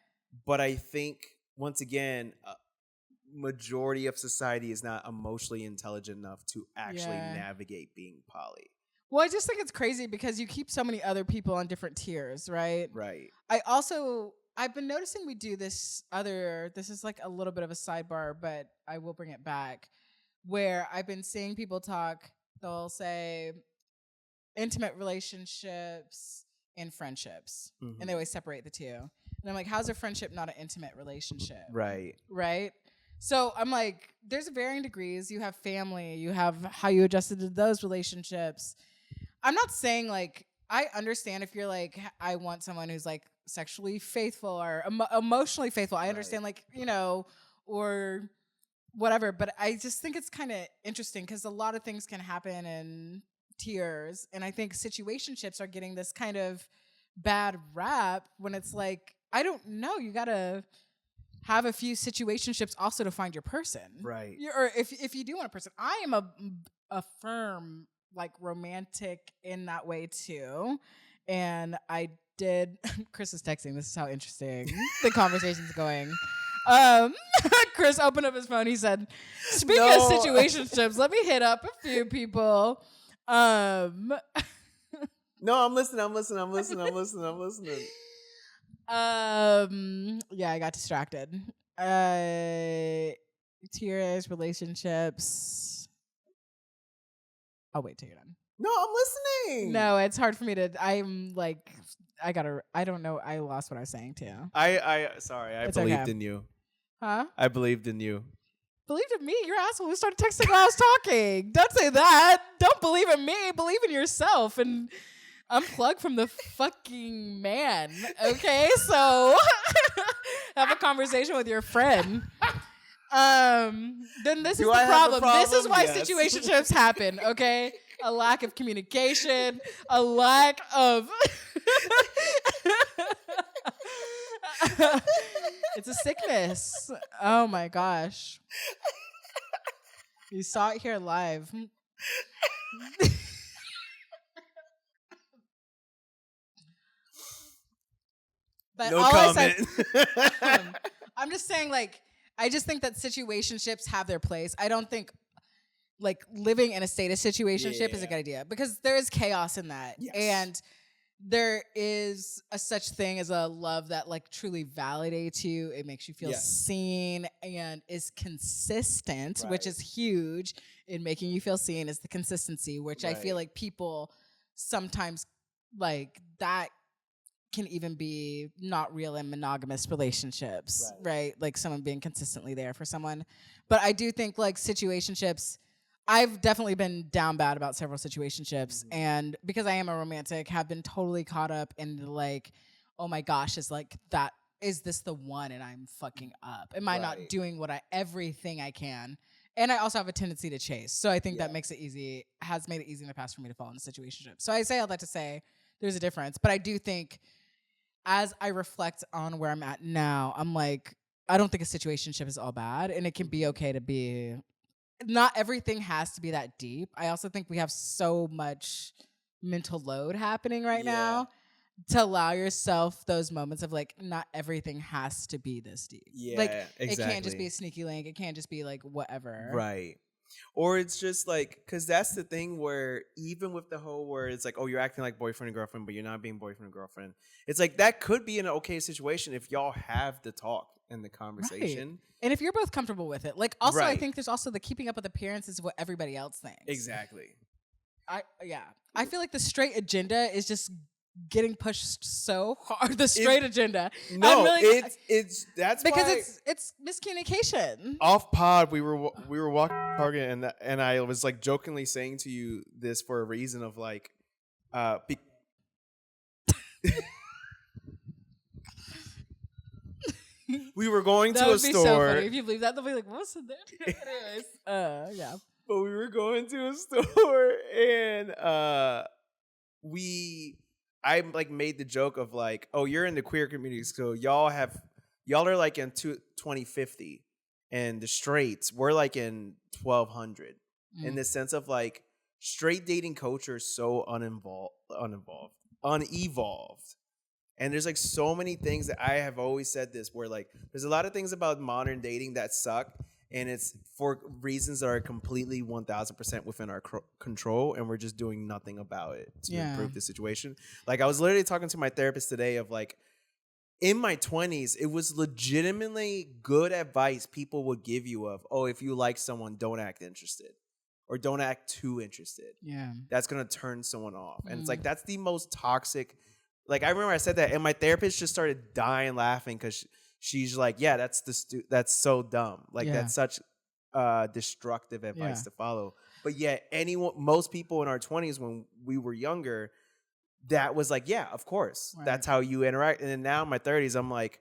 But I think, once again, majority of society is not emotionally intelligent enough to actually navigate being poly. Well, I just think it's crazy because you keep so many other people on different tiers, right? Right. I've been noticing we do this is like a little bit of a sidebar, but I will bring it back, where I've been seeing people talk, they'll say intimate relationships and friendships, and they always separate the two. And I'm like, how's a friendship not an intimate relationship? Right. Right? So I'm like, there's varying degrees. You have family, you have how you adjusted to those relationships. I'm not saying, like, I understand if you're like, I want someone who's like sexually faithful or emotionally faithful. I understand, like, you know, or whatever. But I just think it's kind of interesting because a lot of things can happen in tiers. And I think situationships are getting this kind of bad rap when it's like, I don't know, you got to have a few situationships also to find your person. Right. Or if you do want a person. I am a firm, like, romantic in that way too. And I did, Chris is texting, this is how interesting the conversation's going. Chris opened up his phone, he said, speaking of situationships, let me hit up a few people. No, I'm listening. Yeah, I got distracted. Tiers, relationships. I'll wait till you're done. No, I'm listening. No, it's hard for me to. I'm like, I don't know. I lost what I was saying too. Sorry. I believed in you. Huh? I believed in you. Believed in me? You're an asshole who started texting while I was talking. Don't say that. Don't believe in me. Believe in yourself and unplug from the fucking man. Okay, so have a conversation with your friend. Then this is the problem. This is why situationships happen. Okay, a lack of communication, a lack of. It's a sickness. Oh my gosh. You saw it here live. But no all comment. I said, I'm just saying, like, I just think that situationships have their place. I don't think like living in a state of situationship is a good idea because there is chaos in that. Yes. And there is a such thing as a love that like truly validates you. It makes you feel seen and is consistent, which is huge in making you feel seen, is the consistency, which I feel like people sometimes like that can even be not real in monogamous relationships, right? Like someone being consistently there for someone. But I do think like situationships, I've definitely been down bad about several situationships, and because I am a romantic, have been totally caught up in like, oh my gosh, is this the one and I'm fucking up? Am I not doing everything I can? And I also have a tendency to chase. So I think that has made it easy in the past for me to fall into situationship. So I say all that to say there's a difference. But I do think as I reflect on where I'm at now, I'm like, I don't think a situationship is all bad, and it can be okay to be. Not everything has to be that deep. I also think we have so much mental load happening right now to allow yourself those moments of like, not everything has to be this deep. Yeah, like, exactly. It can't just be a sneaky link. It can't just be like whatever. Right. Or it's just like, because that's the thing where even with the whole where it's like, oh, you're acting like boyfriend and girlfriend, but you're not being boyfriend and girlfriend. It's like that could be an okay situation if y'all have the talk and the conversation. Right. And if you're both comfortable with it. Like also I think there's also the keeping up with appearances of what everybody else thinks. Exactly. I feel like the straight agenda is just getting pushed so hard. The straight agenda. No, it's that's because why it's miscommunication. Off pod, we were walking Target, and I was like jokingly saying to you this for a reason of like, we were going to a store. So funny. If you believe that, they'll be like, "What's in there?" Anyways, yeah. But we were going to a store, and I like made the joke of like, oh, you're in the queer community, so y'all are like in 2050, and the straights we're like in 1200, in the sense of like straight dating culture is so unevolved. And there's like so many things that I have always said this where like there's a lot of things about modern dating that suck, and it's for reasons that are completely 1000% within our control, and we're just doing nothing about it to improve the situation. Like I was literally talking to my therapist today of like, in my 20s, it was legitimately good advice people would give you of, oh, if you like someone, don't act interested or don't act too interested. Yeah. That's going to turn someone off. And it's like, that's the most toxic. Like, I remember I said that, and my therapist just started dying laughing because she's like, yeah, that's so dumb. Like, that's such destructive advice to follow. But yet, most people in our 20s, when we were younger, that was like, yeah, of course. Right. That's how you interact. And then now in my 30s, I'm like,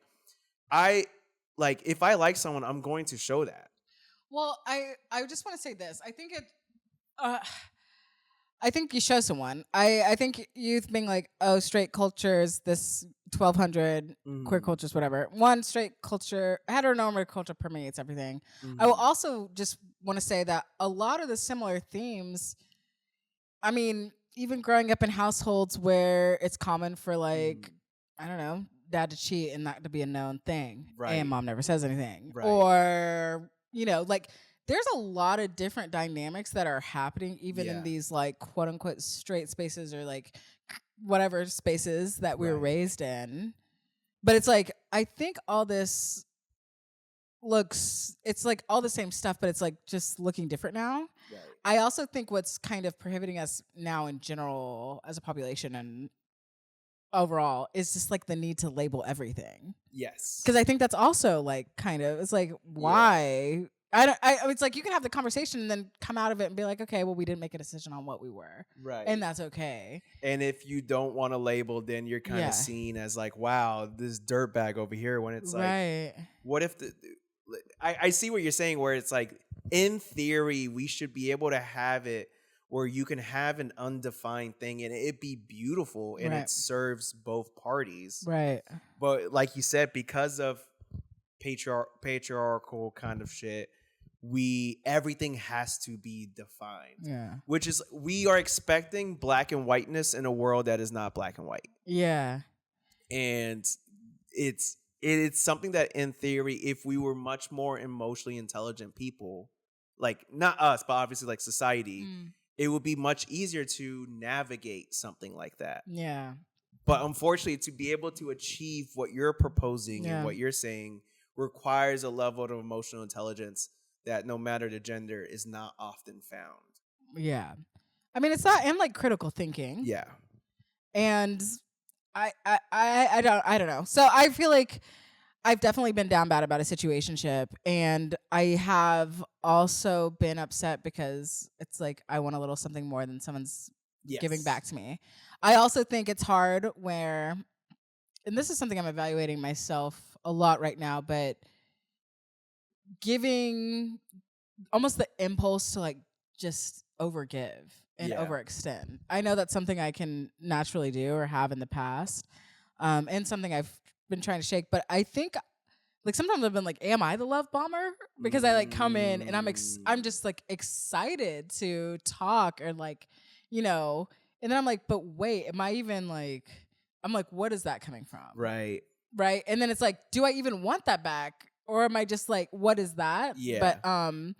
if I like someone, I'm going to show that. Well, I just want to say this. I think you show someone. I think youth being like, oh, straight cultures, this 1200, queer cultures, whatever. One, straight culture, heteronormative culture permeates everything. I will also just want to say that a lot of the similar themes, I mean, even growing up in households where it's common for like, I don't know, dad to cheat and that to be a known thing. Right. And mom never says anything. Right. Or, like, there's a lot of different dynamics that are happening even in these like quote unquote straight spaces or like whatever spaces that we were raised in. But it's like, I think all this it's like all the same stuff, but it's like just looking different now. Right. I also think what's kind of prohibiting us now in general as a population and overall is just like the need to label everything. Yes. Because I think that's also like kind of, it's like, why? It's like you can have the conversation and then come out of it and be like, okay, well, we didn't make a decision on what we were. Right. And that's okay. And if you don't want to label, then you're kind of seen as like, wow, this dirtbag over here, when it's like, what if I see what you're saying, where it's like, in theory, we should be able to have it where you can have an undefined thing and it be beautiful and it serves both parties. Right. But like you said, because of patriarchal kind of shit, everything has to be defined. Yeah. Which is, we are expecting black and whiteness in a world that is not black and white. Yeah. And it's something that in theory, if we were much more emotionally intelligent people, like not us, but obviously like society, it would be much easier to navigate something like that. Yeah. But unfortunately, to be able to achieve what you're proposing and what you're saying requires a level of emotional intelligence that no matter the gender is not often found. Yeah. I mean, it's that and like critical thinking. Yeah. And I don't know. So I feel like I've definitely been down bad about a situationship, and I have also been upset because it's like I want a little something more than someone's giving back to me. I also think it's hard where, and this is something I'm evaluating myself a lot right now, but giving almost the impulse to like just overgive and overextend. I know that's something I can naturally do or have in the past, and something I've been trying to shake. But I think like sometimes I've been like, am I the love bomber? Because I like come in and I'm just like excited to talk or like, you know, and then I'm like, but wait, am I even like, I'm like, what is that coming from? Right. Right. And then it's like, do I even want that back? Or am I just like, what is that? Yeah. But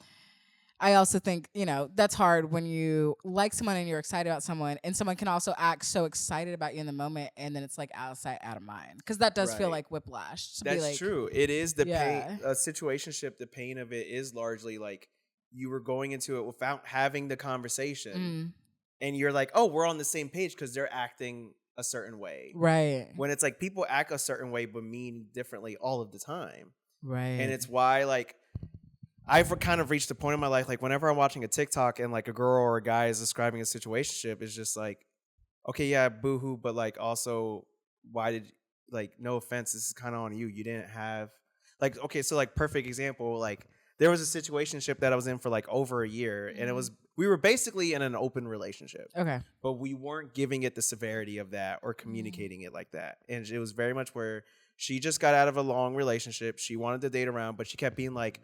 I also think, you know, that's hard when you like someone and you're excited about someone, and someone can also act so excited about you in the moment, and then it's like out of sight, out of mind. Because that does feel like whiplash. To That's be like, true. It is the pain. A situationship, the pain of it is largely like you were going into it without having the conversation. And you're like, oh, we're on the same page because they're acting a certain way. Right. When it's like people act a certain way but mean differently all of the time. Right. And it's why like I've kind of reached a point in my life, like whenever I'm watching a TikTok and like a girl or a guy is describing a situationship, it's just like, okay, yeah, boohoo, but like also, why did, like, no offense, this is kind of on you. You didn't have, like, okay, so like perfect example, like there was a situationship that I was in for like over a year, and it was, we were basically in an open relationship. Okay. But we weren't giving it the severity of that or communicating it like that. And it was very much where she just got out of a long relationship. She wanted to date around, but she kept being like,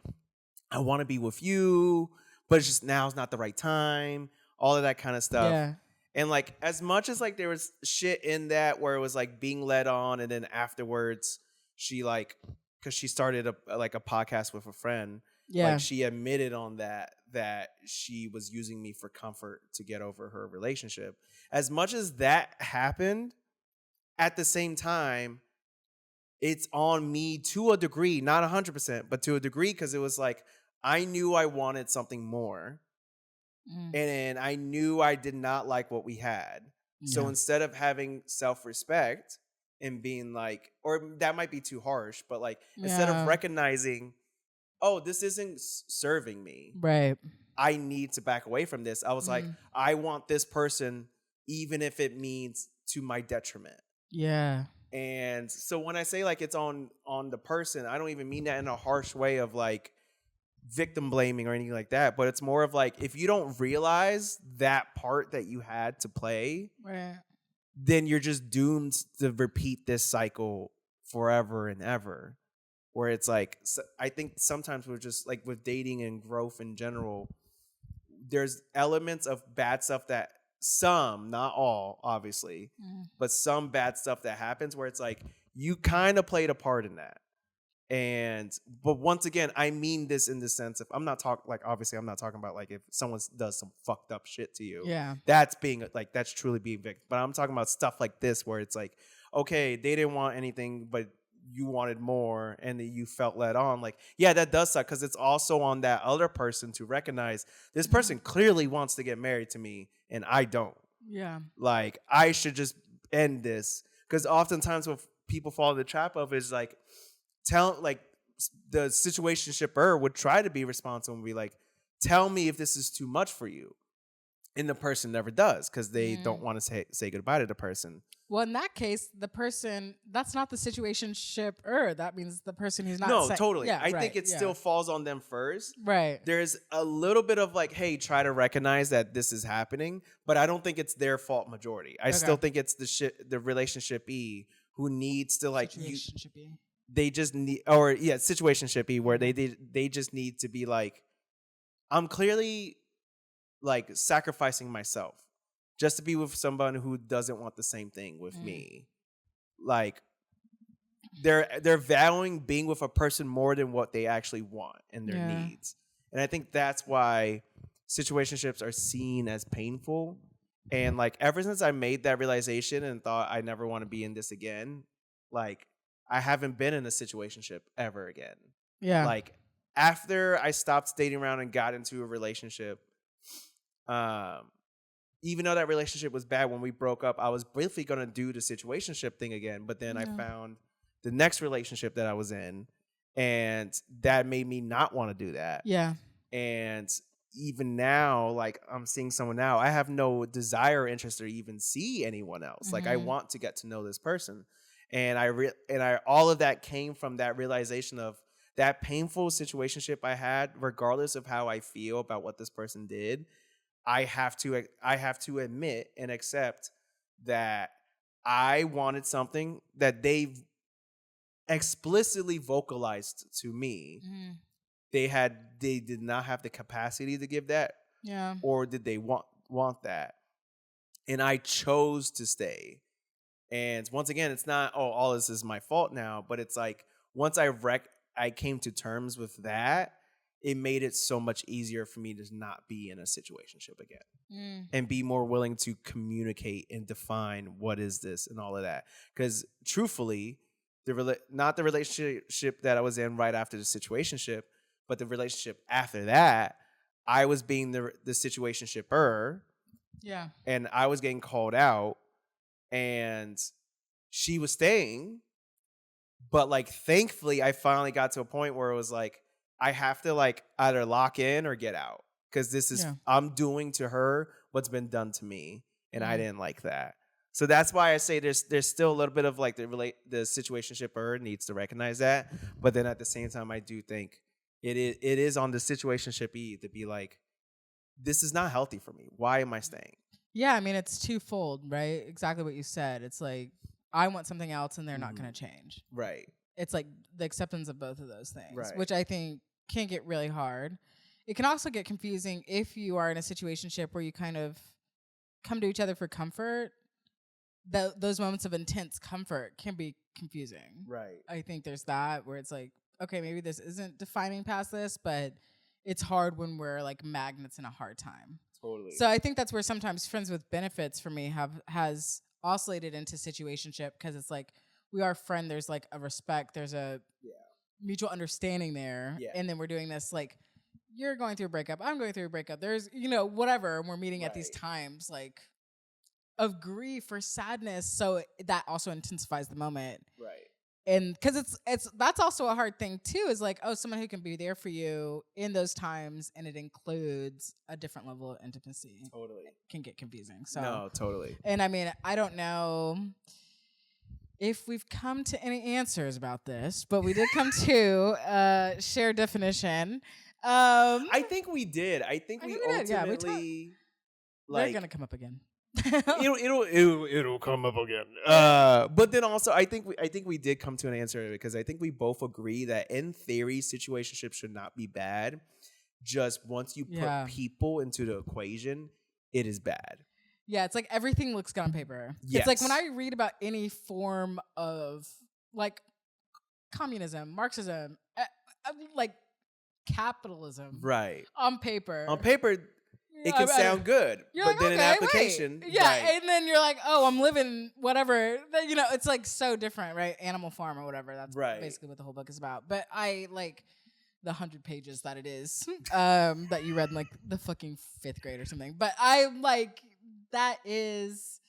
I want to be with you, but it's just now's not the right time. All of that kind of stuff. Yeah. And like as much as like there was shit in that where it was like being led on, and then afterwards she like, because she started a podcast with a friend. Yeah. Like she admitted on that she was using me for comfort to get over her relationship. As much as that happened, at the same time, it's on me to a degree, not 100%, but to a degree, because it was like I knew I wanted something more, and I knew I did not like what we had. So instead of having self-respect and being like, or that might be too harsh, but like instead of recognizing, oh, this isn't serving me, right, I need to back away from this. I was like, I want this person, even if it means to my detriment. Yeah. And so when I say like it's on the person, I don't even mean that in a harsh way of like victim blaming or anything like that, but it's more of like, if you don't realize that part that you had to play, right, then you're just doomed to repeat this cycle forever and ever. Where it's like, I think sometimes we're just like with dating and growth in general, there's elements of bad stuff that some, not all, obviously, but some bad stuff that happens where it's like you kind of played a part in that. But once again, I mean this in the sense of, I'm not talking like, obviously I'm not talking about like if someone does some fucked up shit to you. Yeah. That's being like, that's truly being victim. But I'm talking about stuff like this where it's like, okay, they didn't want anything, but you wanted more, and then you felt led on. Like, yeah, that does suck, because it's also on that other person to recognize this person clearly wants to get married to me and I don't. Yeah. Like, I should just end this. Because oftentimes what people fall in the trap of is like, the situationshipper would try to be responsible and be like, tell me if this is too much for you. And the person never does, because they don't want to say goodbye to the person. Well, in that case, the person, that's not the situationshipper. That means the person who's not. No, totally. Yeah, I think it still falls on them first. Right. There's a little bit of like, hey, try to recognize that this is happening, but I don't think it's their fault majority. I still think it's the relationship-y who needs to like, they just need, or situationship-y, where they just need to be like, I'm clearly like sacrificing myself just to be with someone who doesn't want the same thing with me. Like, they're valuing being with a person more than what they actually want and their needs. And I think that's why situationships are seen as painful. And like ever since I made that realization and thought I never want to be in this again, like I haven't been in a situationship ever again. Yeah. Like after I stopped dating around and got into a relationship, even though that relationship was bad when we broke up, I was briefly going to do the situationship thing again. But then I found the next relationship that I was in, and that made me not want to do that. Yeah. And even now, like I'm seeing someone now, I have no desire or interest or even see anyone else. Like I want to get to know this person. And I all of that came from that realization of that painful situationship I had, regardless of how I feel about what this person did. I have to admit and accept that I wanted something that they explicitly vocalized to me. They did not have the capacity to give that. Yeah. Or did they want that? And I chose to stay. And once again, it's not, all this is my fault now, but it's like once I came to terms with that, it made it so much easier for me to not be in a situationship again and be more willing to communicate and define what is this and all of that. Because truthfully, not the relationship that I was in right after the situationship, but the relationship after that, I was being the situationshipper. Yeah. And I was getting called out and she was staying. But like, thankfully, I finally got to a point where it was like, I have to like either lock in or get out. Because this is, I'm doing to her what's been done to me. And I didn't like that. So that's why I say there's still a little bit of like the situationshipper needs to recognize that. But then at the same time, I do think it is on the situationship to be like, this is not healthy for me. Why am I staying? Yeah, I mean, it's twofold, right? Exactly what you said. It's like, I want something else and they're not going to change. Right. It's like the acceptance of both of those things, right. which I think can get really hard. It can also get confusing if you are in a situationship where you kind of come to each other for comfort. Those moments of intense comfort can be confusing. Right. I think there's that where it's like, okay, maybe this isn't defining past this, but it's hard when we're like magnets in a hard time. Totally. So I think that's where sometimes friends with benefits for me has oscillated into situationship, because it's like we are friend. There's like a respect. There's a mutual understanding there. Yeah. And then we're doing this like, you're going through a breakup. I'm going through a breakup. There's, whatever. And we're meeting at these times like of grief or sadness. So that also intensifies the moment. Right. And because that's also a hard thing too, is like, someone who can be there for you in those times, and it includes a different level of intimacy. Totally. It can get confusing. So no, totally. And I mean, I don't know if we've come to any answers about this, but we did come to a shared definition. I think we did. I think we ultimately they're gonna come up again. it'll come up again. But then also, I think we did come to an answer, because I think we both agree that in theory, situationships should not be bad. Just once you put people into the equation, it is bad. Yeah, it's like everything looks good on paper. Yes. It's like when I read about any form of like communism, Marxism, like capitalism, right? On paper, it can sound good, but then in application, and then you're like, I'm living whatever. It's like so different, right? Animal Farm or whatever. That's basically what the whole book is about. But I like the 100 pages that it is that you read in like the fucking 5th grade or something. But I like that is.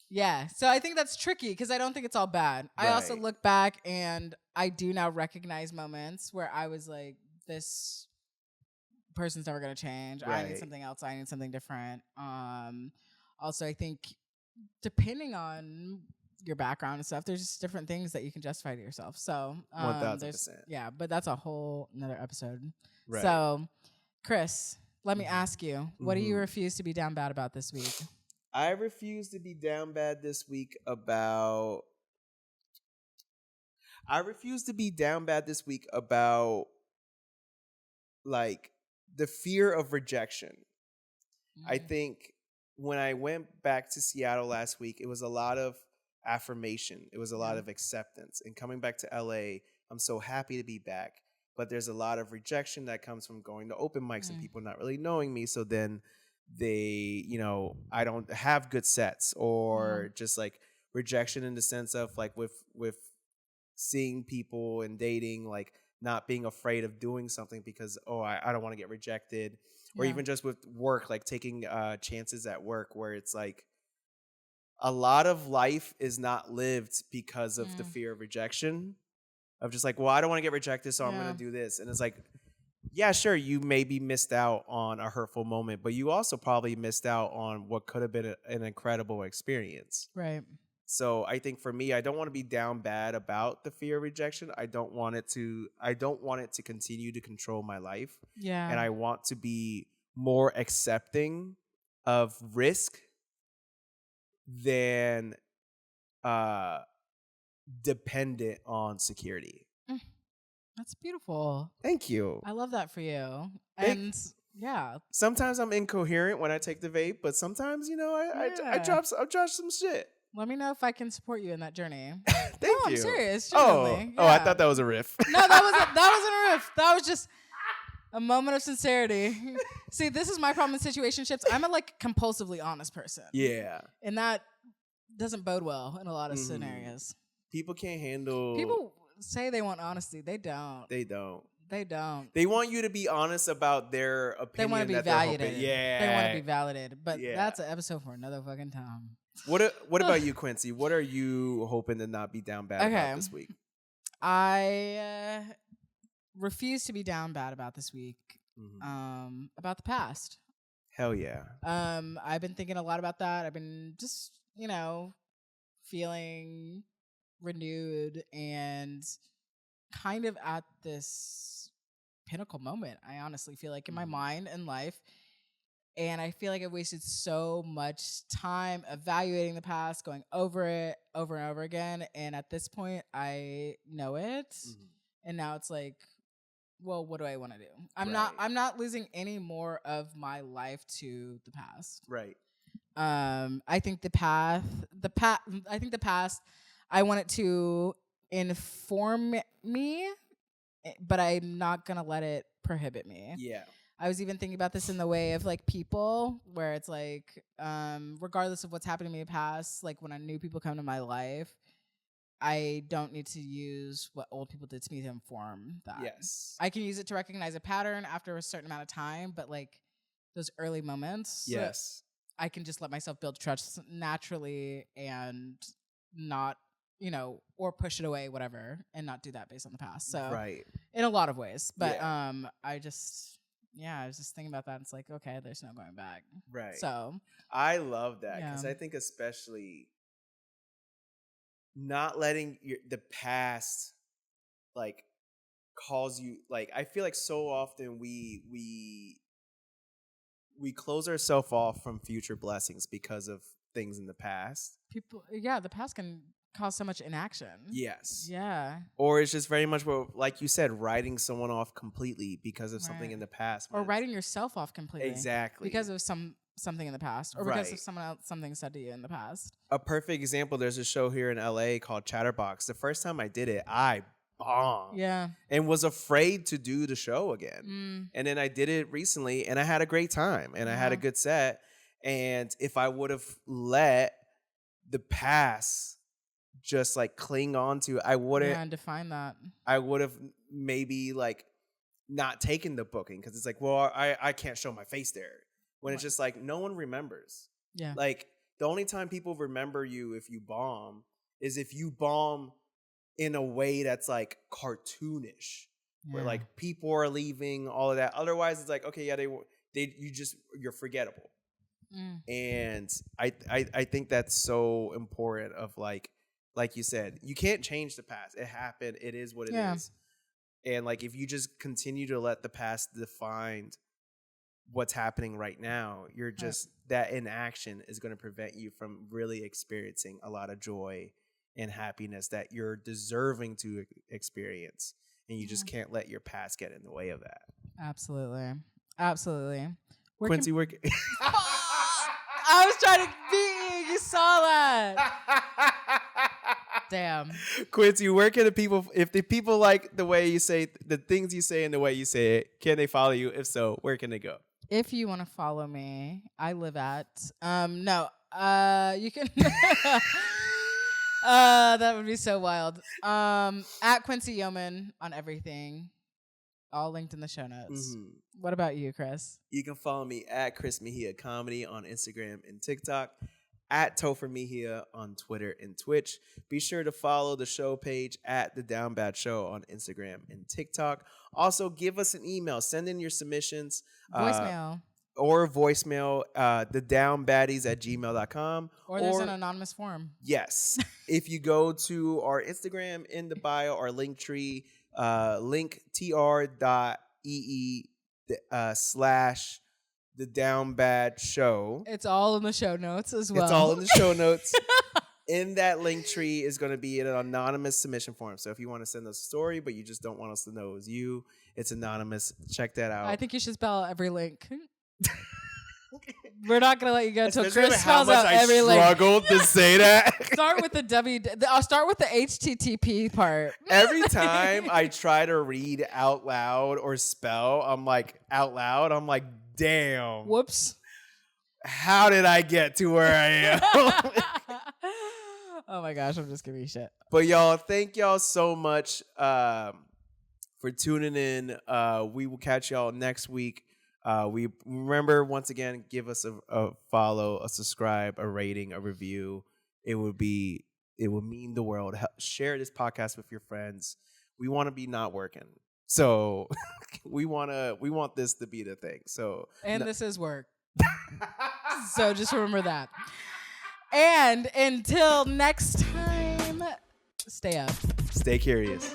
Yeah, so I think that's tricky, because I don't think it's all bad. Right. I also look back and I do now recognize moments where I was like, this person's never going to change. Right. I need something else. I need something different. Also, I think depending on your background and stuff, there's just different things that you can justify to yourself. So 1000%. Yeah, but that's a whole another episode. Right. So, Chris, let me ask you, what do you refuse to be down bad about this week? I refuse to be down bad this week about like the fear of rejection. I think when I went back to Seattle last week, it was a lot of affirmation. It was a lot of acceptance. And coming back to LA, I'm so happy to be back. But there's a lot of rejection that comes from going to open mics and people not really knowing me. So then they, I don't have good sets, or just like rejection in the sense of like with seeing people and dating, like not being afraid of doing something because, I don't want to get rejected. Or even just with work, like taking chances at work, where it's like a lot of life is not lived because of the fear of rejection, of just like, well, I don't want to get rejected, so I'm going to do this. And it's like, yeah, sure, you maybe missed out on a hurtful moment, but you also probably missed out on what could have been an incredible experience. Right. So I think for me, I don't want to be down bad about the fear of rejection. I don't want it to continue to control my life. Yeah. And I want to be more accepting of risk than dependent on security. That's beautiful. Thank you. I love that for you. And yeah. Sometimes I'm incoherent when I take the vape, but sometimes, I drop some shit. Let me know if I can support you in that journey. Thank you. I'm serious. Genuinely. I thought that was a riff. No, that wasn't a riff. That was just a moment of sincerity. See, this is my problem in situationships. I'm a compulsively honest person. Yeah. And that doesn't bode well in a lot of scenarios. People can't handle... People say they want honesty. They don't. They don't. They want you to be honest about their opinion. They want to be validated. Yeah. They want to be validated. But that's an episode for another fucking time. What about you, Quincy? What are you hoping to not be down bad about this week? I refuse to be down bad about this week. About the past. Hell yeah. I've been thinking a lot about that. I've been just, feeling renewed and kind of at this pinnacle moment, I honestly feel like, in my mind and life. And I feel like I've wasted so much time evaluating the past, going over it over and over again. And at this point, I know it. And now it's like, well, what do I want to do? I'm not losing any more of my life to the past. Right. I think the past, I want it to inform me, but I'm not going to let it prohibit me. Yeah. I was even thinking about this in the way of people, where it's like, regardless of what's happened to me in the past, like when new people come to my life, I don't need to use what old people did to me to inform that. Yes. I can use it to recognize a pattern after a certain amount of time, but those early moments, yes, I can just let myself build trust naturally and not, or push it away, whatever, and not do that based on the past. So right. In a lot of ways, but I was just thinking about that. And it's like, okay, there's no going back. Right. So I love that because I think especially not letting the past cause you, I feel like so often we close ourselves off from future blessings because of things in the past. The past can cause so much inaction. Yes. Yeah. Or it's just very much, like you said, writing someone off completely because of something in the past. Or writing yourself off completely. Exactly. Because of something in the past. Or because of someone else, something said to you in the past. A perfect example, there's a show here in LA called Chatterbox. The first time I did it, I bombed. Yeah. And was afraid to do the show again. And then I did it recently and I had a great time and I had a good set. And if I would have let the past just cling on to, I wouldn't. Yeah, and define that. I would have maybe not taken the booking because it's well, I can't show my face there. When it's just no one remembers. Yeah. The only time people remember you if you bomb is if you bomb in a way that's cartoonish, where people are leaving, all of that. Otherwise, it's okay, yeah, you're forgettable. And I think that's so important. Of like you said, you can't change the past. It happened. It is what it is. And if you just continue to let the past define what's happening right now, you're just that inaction is going to prevent you from really experiencing a lot of joy and happiness that you're deserving to experience. And you just can't let your past get in the way of that. Absolutely. Quincy, I was trying to beat you. You saw that. Damn. Quincy, where can the people, if the people like the way you say the things you say and the way you say it, can they follow you? If so, where can they go? If you want to follow me, I live at you can that would be so wild. At Quincy Yeoman on everything. All linked in the show notes. Mm-hmm. What about you, Chris? You can follow me at Chris Mejia Comedy on Instagram and TikTok, at Topher Mejia on Twitter and Twitch. Be sure to follow the show page at The Down Bad Show on Instagram and TikTok. Also, give us an email. Send in your submissions. Voicemail. Or voicemail, thedownbaddies@gmail.com. Or there's an anonymous form. Yes. If you go to our Instagram, in the bio, our link tree, link tr.ee/thedownbadshow. It's all in the show notes as well. It's all in the show notes. In that link tree is going to be an anonymous submission form. So if you want to send us a story, but you just don't want us to know it was you, it's anonymous. Check that out. I think you should spell every link. We're not gonna let you go until Chris how spells much out I every link. struggled to say that. Start with I'll start with the HTTP part. Every time I try to read out loud or spell, I'm like, damn. Whoops. How did I get to where I am? Oh my gosh, I'm just giving you shit. But y'all, thank y'all so much for tuning in. We will catch y'all next week. We remember, once again, give us a follow, a subscribe, a rating, a review. It would mean the world. Share this podcast with your friends. We want to be not working, so we want this to be the thing. So this is work. So just remember that. And until next time, stay up, stay curious.